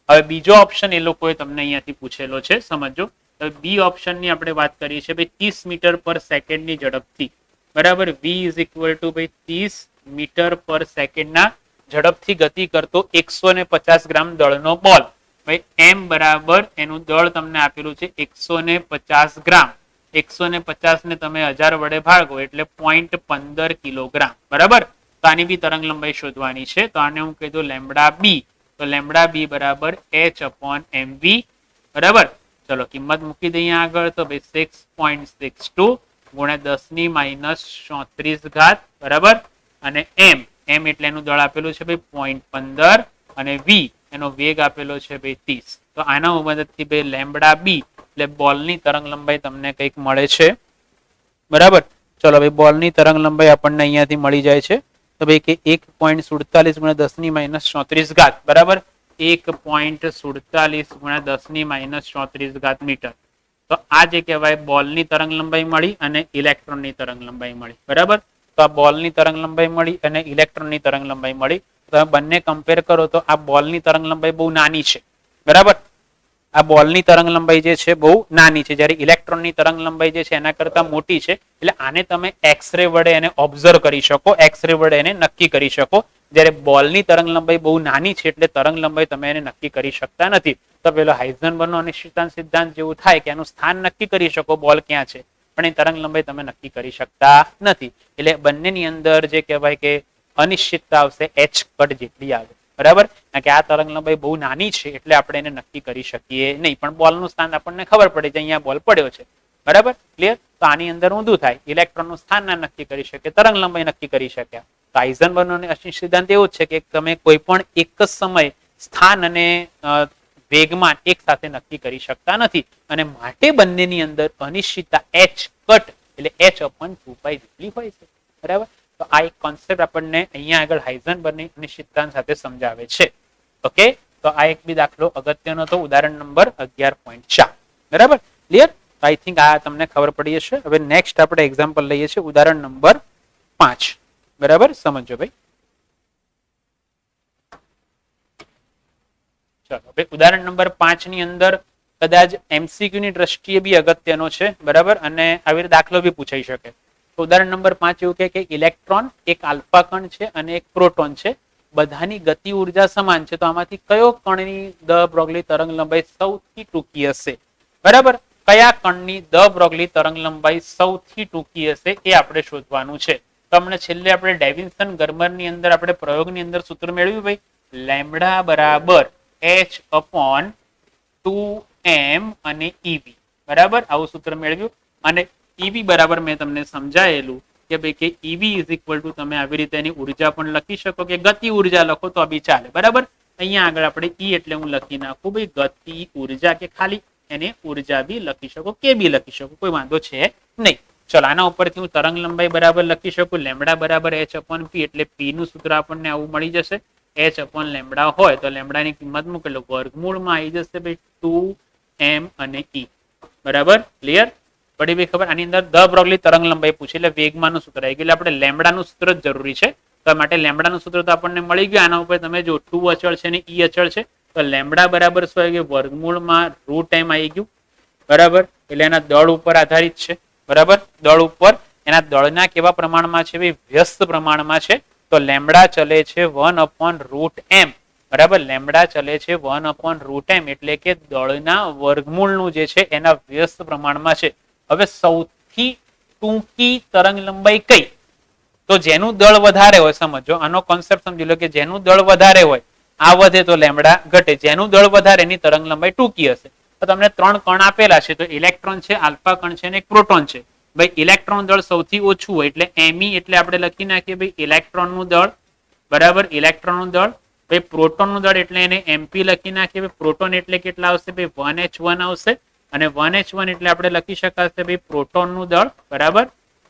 હવે બીજો ઓપ્શન એ લોકોએ તમને અહીંયાથી પૂછેલો છે, સમજો. તો બી ઓપ્શનની આપણે વાત કરીએ છીએ ભાઈ 30 મીટર પર સેકન્ડની ઝડપથી. બરાબર. v = ભાઈ 30 મીટર પર સેકન્ડના ઝડપથી ગતિ કરતો 150 ગ્રામ દળનો બોલ. ભાઈ m બરાબર એનું દળ તમને આપેલું છે 150 ગ્રામ. 150 ને તમે 1000 વડે ભાગો એટલે 0.15 કિલોગ્રામ. બરાબર. તો આની બી તરંગ લંબાઈ શોધવાની છે. તો આને હું કહી દઉં લેમ્બડા બી. તો લેમ્બડા બી બરાબર h/mv. બરાબર. ચલો કિંમત મૂકી દઈએ આગળ. તો ભાઈ 6.62 ગુણ્યા 10⁻34. બરાબર. અને m એટલે એનું દળ આપેલું છે ભાઈ 0.15 અને v એનો વેગ આપેલો છે ભાઈ 30. તો આના મદદથી ભાઈ લેમ્બડા બી એટલે બોલની તરંગ લંબાઈ તમને કંઈક મળે છે. બરાબર. ચલો ભાઈ બોલની તરંગ લંબાઈ આપણને અહીંયાથી મળી જાય છે. તો ભાઈ કે 1.47 ગુણ્યા 10⁻34. બરાબર. 1.47 ગુણ્યા 10⁻34 મીટર. તો આ જે કહેવાય બોલની તરંગ લંબાઈ મળી અને ઇલેક્ટ્રોનની તરંગ લંબાઈ મળી. બરાબર. તો આ બોલની તરંગ લંબાઈ મળી અને ઇલેક્ટ્રોનની તરંગ લંબાઈ મળી. તમે બંને કમ્પેર કરો તો આ બોલની તરંગ લંબાઈ બહુ નાની છે. બરાબર. આ બોલની તરંગ લંબાઈ જે છે બહુ નાની છે, જ્યારે ઇલેક્ટ્રોનની તરંગ લંબાઈ જે છે એના કરતા મોટી છે. એટલે આને તમે એક્સરે વડે એને ઓબ્ઝર્વ કરી શકો, એક્સરે વડે એને નક્કી કરી શકો. જ્યારે બોલની તરંગ લંબાઈ બહુ નાની છે એટલે તરંગ લંબાઈ તમે એને નક્કી કરી શકતા નથી. તો પેલો હાઇઝનબર્ગનો અનિશ્ચિતતાનો સિદ્ધાંત જેવું થાય કે એનું સ્થાન નક્કી કરી શકો બોલ ક્યાં છે, પણ એ તરંગ લંબાઈ તમે નક્કી કરી શકતા નથી. એટલે બંનેની અંદર જે કહેવાય કે અનિશ્ચિતતા આવશે h કટ જેટલી આવે. બરાબર, કારણ કે આ તરંગ લંબાઈ બહુ નાની છે એટલે આપણે એને નક્કી કરી શકીએ નહીં, પણ બોલનું સ્થાન આપણને ખબર પડે છે અહીંયા બોલ પડ્યો છે. બરાબર, ક્લિયર? તો આની અંદર ઊંધું થાય, ઇલેક્ટ્રોનનું સ્થાન ના નક્કી કરી શકે, તરંગ લંબાઈ નક્કી કરી શક્યા. તો હાઇઝનબર્ગનો અનિશ્ચિત સિદ્ધાંત એવો છે કે તમે કોઈ પણ એક જ સમય સ્થાન અને વેગમાન એક સાથે નક્કી કરી શકતા નથી, અને માટે બંનેની અંદર અનિશ્ચિતતા h કટ એટલે h/2π જેટલી હોય છે. બરાબર, તો આ એક કોન્સેપ્ટ આપણને અહીંયા આગળ હાઇઝનબર્ગની અનિશ્ચિતતા સાથે સમજાવે છે. ઓકે, તો આ એક બી દાખલો અગત્યનો તો ઉદાહરણ નંબર 11.4. બરાબર, ક્લિયર? આઈ થિંક આ તમને ખબર પડી હશે. હવે નેક્સ્ટ આપણે એક્ઝામ્પલ લઈએ છીએ ઉદાહરણ નંબર 5. બરાબર, સમજો ભાઈ. ચલો ભાઈ, ઉદાહરણ નંબર 5 ની અંદર કદાચ એમસીક્યુ ની દ્રષ્ટિએ બી અગત્યનો છે. બરાબર, અને આવી રીતે દાખલો બી પૂછાઈ શકે. તો ઉદાહરણ નંબર 5 એવું કહે કે ઇલેક્ટ્રોન એક આલ્ફા કણ છે અને એક પ્રોટોન છે, બધાની ગતિ ઉર્જા સમાન છે, તો આમાંથી કયો કણની દ બ્રોગલી તરંગ લંબાઈ સૌથી ટૂંકી હશે? બરાબર, કયા કણની દ બ્રોગલી તરંગ લંબાઈ સૌથી ટૂંકી હશે એ આપણે શોધવાનું છે. તો હમણાં છેલ્લે આપણે ડેવિન્સન ગર્મરની અંદર આપણે પ્રયોગની અંદર સૂત્ર મેળવ્યું ભાઈ, લેમ્બડા બરાબર h/2m અને ev. બરાબર, આવું સૂત્ર મેળવ્યું. અને ev બરાબર મેં તમને સમજાયેલું કે ભાઈ કે ev ઇઝ ઇક્વલ ટુ તમે આવી રીતે એની ઉર્જા પણ લખી શકો કે ગતિ ઉર્જા લખો તો બી ચાલે. બરાબર, અહીંયા આગળ આપણે e એટલે હું લખી નાખું ભાઈ ગતિ ઉર્જા, કે ખાલી એને ઉર્જા બી લખી શકો કે બી લખી શકો, કોઈ વાંધો છે નહીં. ચલો, આના ઉપરથી હું તરંગ લંબાઈ બરાબર લખી શકું લેમ્બડા બરાબર h/p, એટલે p નું સૂત્ર આપણને આવું મળી જશે. h/λ હોય તો લેમ્બડાની કિંમત મૂકેલો વર્ગમૂળમાં આવી જશે ભાઈ 2m અને e. બરાબર, ક્લિયર? પડી ભાઈ ખબર? આની અંદર દ બ્રોગલી તરંગ લંબાઈ પૂછી એટલે વેગમાનનું સૂત્ર આવી ગયું, એટલે આપણે લેમ્બડાનું સૂત્ર જ જરૂરી છે. તો માટે લેમ્બડાનું સૂત્ર તો આપણને મળી ગયું. આના ઉપર તમે જો 2 અચળ છે અને e અચળ છે, તો લેમ્બડા બરાબર શું આવી ગયું? વર્ગમૂળમાં √m આવી ગયું. બરાબર, એટલે એના દળ ઉપર આધારિત છે. બરાબર, દળ ઉપર એના દળના કેવા પ્રમાણમાં છે ભાઈ? વ્યસ્ત પ્રમાણમાં છે. તો લેમ્બડા ચલે છે 1/√m. બરાબર, લેમ્બડા ચલે છે 1/√m, એટલે કે દળના વર્ગમૂળનું જે છે એના વ્યસ્ત પ્રમાણમાં છે. હવે સૌથી ટૂંકી તરંગ લંબાઈ કઈ? તો જેનું દળ વધારે હોય, સમજો આનો કોન્સેપ્ટ સમજી લો કે જેનું દળ વધારે હોય આ વધે તો લેમ્બડા ઘટે, જેનું દળ વધારે એની તરંગ લંબાઈ ટૂંકી હશે. તો તમને 3 કણ આપેલા છે, તો ઇલેક્ટ્રોન છે, આલ્ફા કણ છે અને એક પ્રોટોન છે. ભાઈ ઇલેક્ટ્રોન દળ સૌથી ઓછું હોય એટલે me, એટલે આપણે લખી નાખીએ ભાઈ ઇલેક્ટ્રોનનું દળ. બરાબર, ઇલેક્ટ્રોનનું દળ. ભાઈ પ્રોટોનનું દળ એટલે એને mp લખી નાખીએ. ભાઈ પ્રોટોન એટલે કેટલા આવશે? ભાઈ 1h1 આવશે, અને 1h1 એટલે આપણે લખી શકાશે ભાઈ પ્રોટોનનું દળ. બરાબર,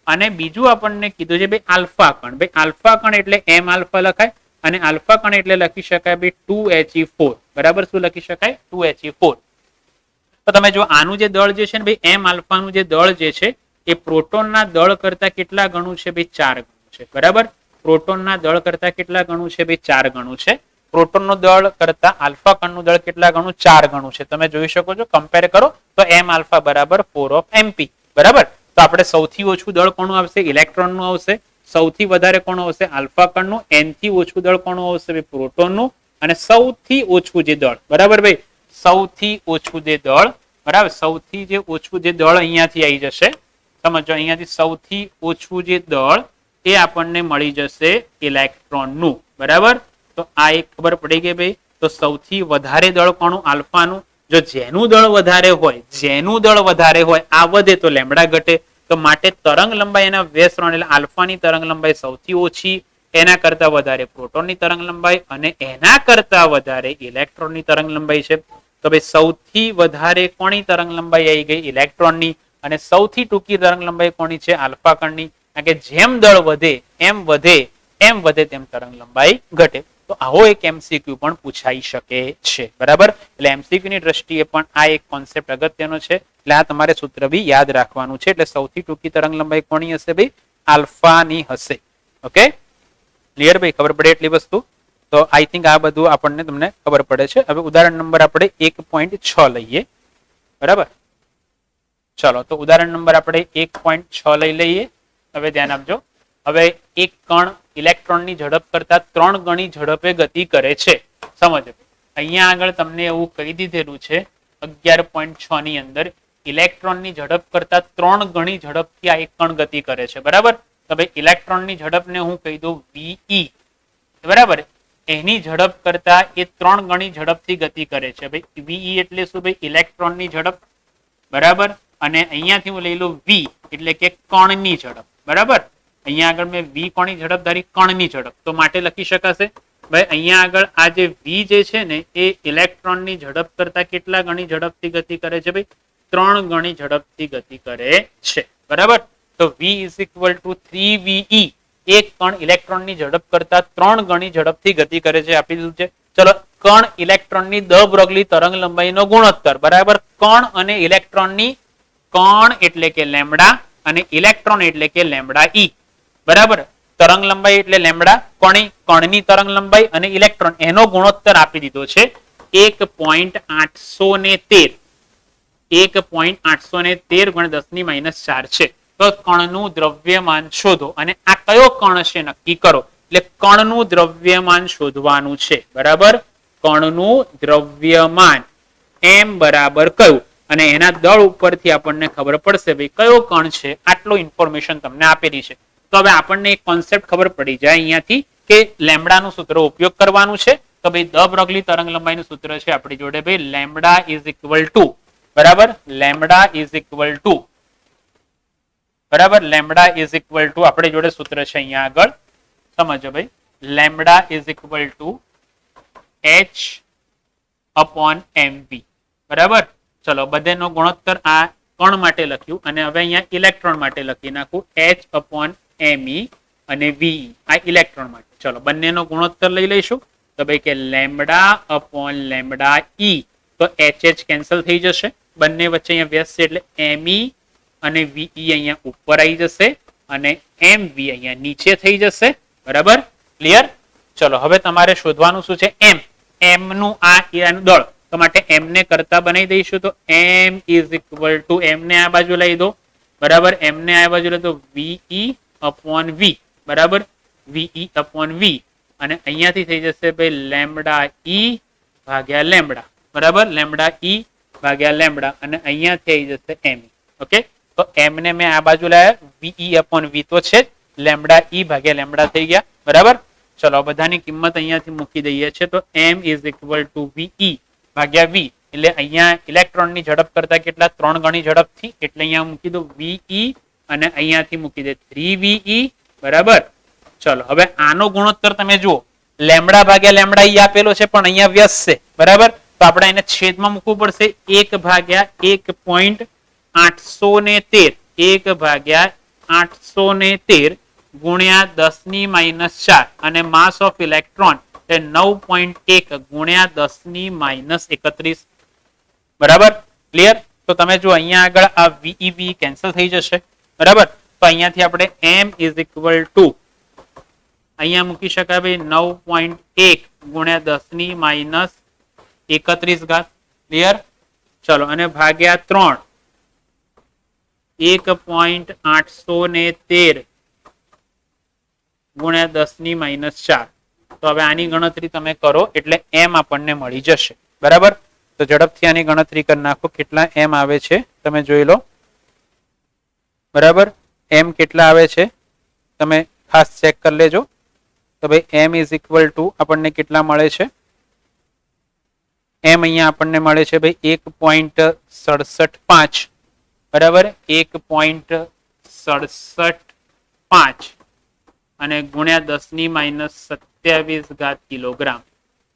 અને બીજું આપણને કીધું છે ભાઈ આલ્ફા કણ. ભાઈ આલ્ફા કણ એટલે m આલ્ફા લખાય, અને આલ્ફા કણ એટલે લખી શકાય ભાઈ 2he4. બરાબર, શું લખી શકાય? 2he4. તો તમે જો આનું જે દળ જે છે ને ભાઈ m આલ્ફાનું જે દળ જે છે એ પ્રોટોનના દળ કરતા કેટલા ગણું છે ભાઈ? 4 ગણું છે. બરાબર, પ્રોટોનના દળ કરતા કેટલા ગણું છે ભાઈ? 4 ગણું છે. પ્રોટોનનું દળ કરતા આલ્ફા કણનું દળ કેટલા ગણું? 4 ગણું છે. તમે જોઈ શકો છો, કમ્પેર કરો તો m આલ્ફા બરાબર 4/mp. બરાબર, તો આપણે સૌથી ઓછું દળ કોનું આવશે? ઇલેક્ટ્રોનનું આવશે. સૌથી વધારે કોનું આવશે? આલ્ફા કણનું. n થી ઓછું દળ કોનું આવશે ભાઈ? પ્રોટોનનું. અને સૌથી ઓછું જે દળ, બરાબર ભાઈ, સૌથી ઓછું જે દળ, બરાબર, સૌથી જે ઓછું જે દળ અહીંયાથી આવી જશે. સમજો, અહીંયાથી સૌથી ઓછું જે દળ એ આપણને મળી જશે ઇલેક્ટ્રોનનું. બરાબર, તો આ એક ખબર પડી ગઈ ભાઈ. તો સૌથી વધારે દળ કોનું? આલ્ફાનું. જો જેનું દળ વધારે હોય, જેનું દળ વધારે હોય આ વધે તો લેમ્બડા ઘટે. તો માટે તરંગ લંબાઈ એના વ્યસ્તરણ એટલે આલ્ફાની તરંગ લંબાઈ સૌથી ઓછી, એના કરતા વધારે પ્રોટોનની તરંગ લંબાઈ, અને એના કરતા વધારે ઇલેક્ટ્રોનની તરંગ લંબાઈ છે. તો ભાઈ સૌથી વધારે કોની તરંગ લંબાઈ આવી ગઈ? ઇલેક્ટ્રોનની. અને સૌથી ટૂંકી તરંગ લંબાઈ કોની છે? આલ્ફા કણની. કારણ કે જેમ દળ વધે એમ વધે તેમ તરંગ લંબાઈ ઘટે. તો આવો એક એમસીક્યુ પણ પૂછાઈ શકે છે. બરાબર, એટલે એમસીક્યુ ની દ્રષ્ટિએ પણ આ એક કોન્સેપ્ટ અગત્યનો છે. એટલે આ તમારે સૂત્ર બી યાદ રાખવાનું છે. એટલે સૌથી ટૂંકી તરંગ લંબાઈ કોની હશે ભાઈ? આલ્ફાની હશે. ઓકે, ક્લિયર ભાઈ? ખબર પડે એટલી વસ્તુ. તો આઈ થિંક આ બધું આપણને તમને ખબર પડે છે. હવે ઉદાહરણ નંબર આપણે 1.6 લઈએ. બરાબર, ચલો તો ઉદાહરણ નંબર આપણે 1.6 લઈ લઈએ. હવે ધ્યાન આપજો. હવે એક કણ ઇલેક્ટ્રોનની ઝડપ કરતા 3 ગણી ઝડપે ગતિ કરે છે. સમજો, અહીંયા આગળ તમને એવું કહી દીધેલું છે 11.6 ની અંદર ઇલેક્ટ્રોનની ઝડપ કરતા 3 ગણી ઝડપથી આ એક કણ ગતિ કરે છે. બરાબર, તો ભાઈ ઇલેક્ટ્રોનની ઝડપને હું કહી દઉં વી. બરાબર, એની ઝડપ કરતા એ 3 ગણી ઝડપથી ગતિ કરે છે. ભાઈ વી એટલે શું? ભાઈ ઇલેક્ટ્રોનની ઝડપ. બરાબર, અને અહીંયાથી હું લઈ લઉં વી એટલે કે કણની ઝડપ. બરાબર, અહીંયા આગળ મેં વી કોની ઝડપ ધારી? કણની ઝડપ. તો માટે લખી શકાશે ભાઈ અહીંયા આગળ આ જે વી જે છે ને એ ઇલેક્ટ્રોનની ઝડપ કરતા કેટલા ગણી ઝડપથી ગતિ કરે છે? ભાઈ 3 ગણી ઝડપથી ગતિ કરે છે. બરાબર, તો v is equal two 3ve. એક કણ ઇલેક્ટ્રોનની ઝડપ કરતા 3 ગણી ઝડપથી ગતિ કરે છે આપી દીધું છે. ચલો, કણ ઇલેક્ટ્રોનની દ બ્રોગલી તરંગ લંબાઈનો ગુણોત્તર. બરાબર, કણ અને ઇલેક્ટ્રોનની, કણ એટલે કે લેમ્ડા અને ઇલેક્ટ્રોન એટલે કે લેમ્ડા ઈ. બરાબર, તરંગ લંબાઈ એટલે લેમ્ડા, કણની તરંગ લંબાઈ અને ઇલેક્ટ્રોન એનો ગુણોત્તર આપી દીધો છે 1.813. 1.813 × 10⁻⁴ છે. તો કણનું દ્રવ્યમાન શોધો અને આ કયો કણ છે નક્કી કરો. એટલે કણનું દ્રવ્યમાન શોધવાનું છે. બરાબર, કણનું દ્રવ્યમાન m બરાબર કયું, અને એના દળ ઉપરથી આપણને ખબર પડશે ભાઈ કયો કણ છે. આટલો ઇન્ફોર્મેશન તમને આપેલી છે. તો હવે આપણને એક કોન્સેપ્ટ ખબર પડી જાય અહીંયાથી કે લેમ્ડાનું સૂત્ર ઉપયોગ કરવાનું છે. તો ભાઈ દ બ્રોગલી તરંગ લંબાઈનું સૂત્ર છે આપણી જોડે ભાઈ લેમ્ડા ઇઝ ઇક્વલ ટુ. બરાબર, લેમ્ડા ઇઝ ઇક્વલ ટુ. બરાબર, લેમ્ડા ઇઝ ઇક્વલ ટુ આપણી જોડે સૂત્ર છે અહીંયા આગળ. સમજો ભાઈ, lambda is equal two h/mv. બરાબર, ચલો બધેનો ગુણોત્તર આ કણ માટે લખ્યું અને હવે અહીંયા ઇલેક્ટ્રોન માટે લખી નાખું h/me અને ve આ ઇલેક્ટ્રોન માટે. ચલો બંનેનો ગુણોત્તર લઈ લઈશું. તો ભાઈ કે લેમ્ડા/લેમ્ડા ઈ, તો h કેન્સલ થઈ જશે. બંને વચ્ચે અહીંયા વ્યસ્ત છે એટલે me અને ve અહીંયા ઉપર આવી જશે અને mv અહીંયા નીચે થઈ જશે. બરાબર, ક્લિયર? ચલો હવે તમારે શોધવાનું શું છે? m નું આ દળ. તો માટે m ને કરતા બનાવી દઈશું. તો m is equal two, m ને આ બાજુ લઈ દો. બરાબર, m ને આ બાજુ લઈ દો ve/v. બરાબર, ve/v અને અહીંયાથી થઈ જશે ભાઈ લેમ્ડા ઈ ભાગ્યા લેમ્ડા. બરાબર, લેમ્ડા ઈ ભાગ્યા લેમ્ડા અને અહીંયાથી આવી જશે me. ઓકે, તો m ને મેં આ બાજુ લાયા, ve/v તો છે જ, લેમ્ડા ઈ ભાગ્યા લેમ્ડા થઈ ગયા. બરાબર, ચલો બધાની કિંમત અહીંયાથી મૂકી દઈએ છે. તો m is equal two ve ભાગ્યા v એટલે અહીંયા ઇલેક્ટ્રોનની ઝડપ કરતા કેટલા? 3 ગણી ઝડપથી, એટલે અહીંયા મૂકી દો ve અને અહીંયાથી મૂકી દે 3ve. બરાબર, ચલો હવે આનો ગુણોત્તર તમે જુઓ, લેમ્ડા ભાગ્યા લેમ્ડા ઈ આપેલો છે પણ અહીંયા વ્યસ્ત છે. બરાબર, તો આપણે એને છેદમાં મૂકવું પડશે. 1/1.813 1/813 ગુણ્યા 10⁻⁴ અને માસ ઓફ ઇલેક્ટ્રોન એ 9.1 ગુણ્યા 10⁻31. બરાબર, ક્લિયર? તો તમે જો અહીંયા આગળ આ vev કેન્સલ થઈ જશે. બરાબર, તો અહીંયાથી આપણે m ઇઝ ઇક્વલ ટુ અહીંયા મૂકી શકાય ભાઈ 9.1 ગુણ્યા 10⁻31. ક્લિયર? ચલો અને ભાગ્યા 3 1.813 ગુણ્યા 10⁻⁴. તો હવે આની ગણતરી તમે કરો એટલે m આપણને મળી જશે. બરાબર, તો ઝડપથી આની ગણતરી કરી નાખો કેટલા m આવે છે તમે જોઈ લો. બરાબર, m કેટલા આવે છે તમે ખાસ ચેક કરી લેજો. તો ભાઈ m ઇઝ ઇક્વલ ટુ આપણને કેટલા મળે છે? m અહીંયા આપણને મળે છે ભાઈ 1.675. બરાબર, 1.675 અને ગુણ્યા 10⁻⁻27 કિલોગ્રામ.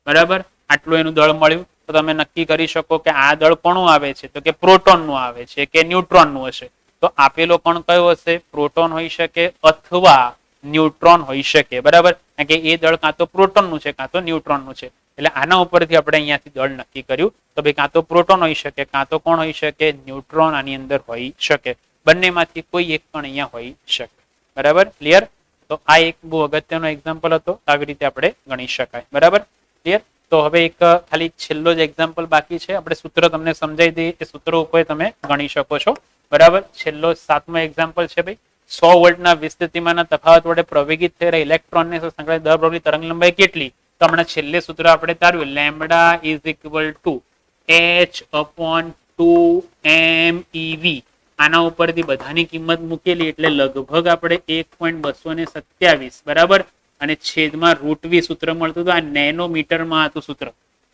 બરાબર, આટલું એનું દળ મળ્યું. તો તમે નક્કી કરી શકો કે આ દળ કોનું આવે છે? તો કે પ્રોટોન નું આવે છે કે ન્યુટ્રોન નું હશે. તો આપેલો કણ કયો હશે? પ્રોટોન હોઈ શકે અથવા ન્યુટ્રોન હોઈ શકે. બરાબર, કારણ કે એ દળ કાં તો પ્રોટોન નું છે કાં તો ન્યુટ્રોન નું છે. એટલે આના ઉપરથી આપણે અહીંયાથી દળ નક્કી કર્યું. તો ભાઈ કાં તો પ્રોટોન હોઈ શકે કાં તો કોણ હોઈ શકે? ન્યુટ્રોન આની અંદર હોઈ શકે. બંનેમાંથી કોઈ એક પણ અહીંયા હોઈ શકે. બરાબર, ક્લિયર? તો આ એક બહુ અગત્યનો એક્ઝામ્પલ હતો. આવી રીતે આપણે ગણી શકાય. બરાબર, ક્લિયર? તો હવે એક ખાલી છેલ્લો જ એક્ઝામ્પલ બાકી છે. આપણે સૂત્ર તમને સમજાવી દઈએ, એ સૂત્રો ઉપર તમે ગણી શકો છો. બરાબર, છેલ્લો 7મો એક્ઝામ્પલ છે ભાઈ. 100 વોલ્ટના વિસ્તૃતિમાંના તફાવત વડે પ્રવેગિત થયેલા ઇલેક્ટ્રોનને સંકળાયેલ દર પ્રવેગની તરંગ લંબાઈ કેટલી? તો હમણાં છેલ્લે સૂત્ર આપણે તાર્યું, lambda is equal to h/2 mev. આના ઉપરથી બધાની કિંમત મૂકેલી એટલે લગભગ આપણે 1.227 બરાબર, અને છેદમાં √v સૂત્ર મળતું હતું. આ નેનોમીટરમાં હતું સૂત્ર.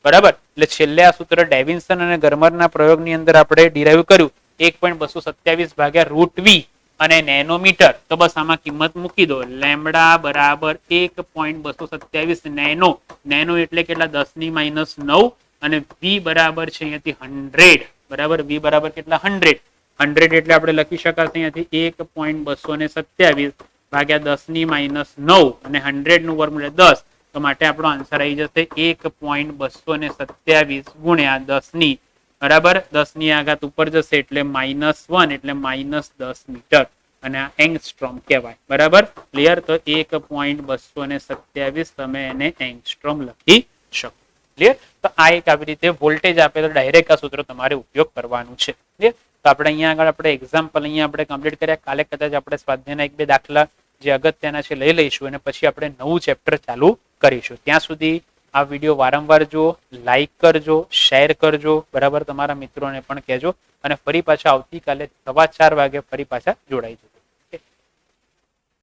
બરાબર, એટલે છેલ્લે આ સૂત્ર ડેવિન્સન અને ગર્મરના પ્રયોગની અંદર આપણે ડિરાઈવ કર્યું 1.227 ભાગ્યા √v અને નેનોમીટર. તો બસ આમાં કિંમત મૂકી દો. લેમ્બડા બરાબર 1.227 નેનો. નેનો એટલે કેટલા? 10⁻⁹ અને v બરાબર છે અહીંયાથી 100. બરાબર, v બરાબર કેટલા? 100. 100 એટલે આપણે લખી શકાશે અહીંયાથી 1.227 ભાગ્યા 10⁻⁹ અને 100 નું વર્ગમૂળ 10. તો માટે આપણો આન્સર આવી જશે 1.227 ગુણ્યા 10 બરાબર 10 ની આઘાત ઉપર જશે એટલે -1 એટલે -10 મીટર, અને આ એંગસ્ટ્રોમ કહેવાય. બરાબર, ક્લિયર? તો 1.227 તમે એને એંગસ્ટ્રોમ લખી શકો. ક્લિયર? તો આ એક આવી રીતે વોલ્ટેજ આપે તો ડાયરેક્ટ આ સૂત્ર તમારે ઉપયોગ કરવાનું છે. ક્લિયર? તો આપણે અહીંયા આગળ આપણે એક્ઝામ્પલ અહીંયા આપણે કમ્પ્લીટ કર્યા. કાલે કદાચ આપણે સ્વાધ્યાયના 1-2 દાખલા જે અગત્યના છે લઈ લઈશું અને પછી આપણે નવું ચેપ્ટર ચાલુ કરીશું. ત્યાં સુધી આ વિડીયો વારંવાર જુઓ, લાઈક કરજો, શેર કરજો. બરાબર, તમારા મિત્રોને પણ કહેજો. અને ફરી પાછા આવતીકાલે 4:15 વાગે ફરી પાછા જોડાઈ જજો.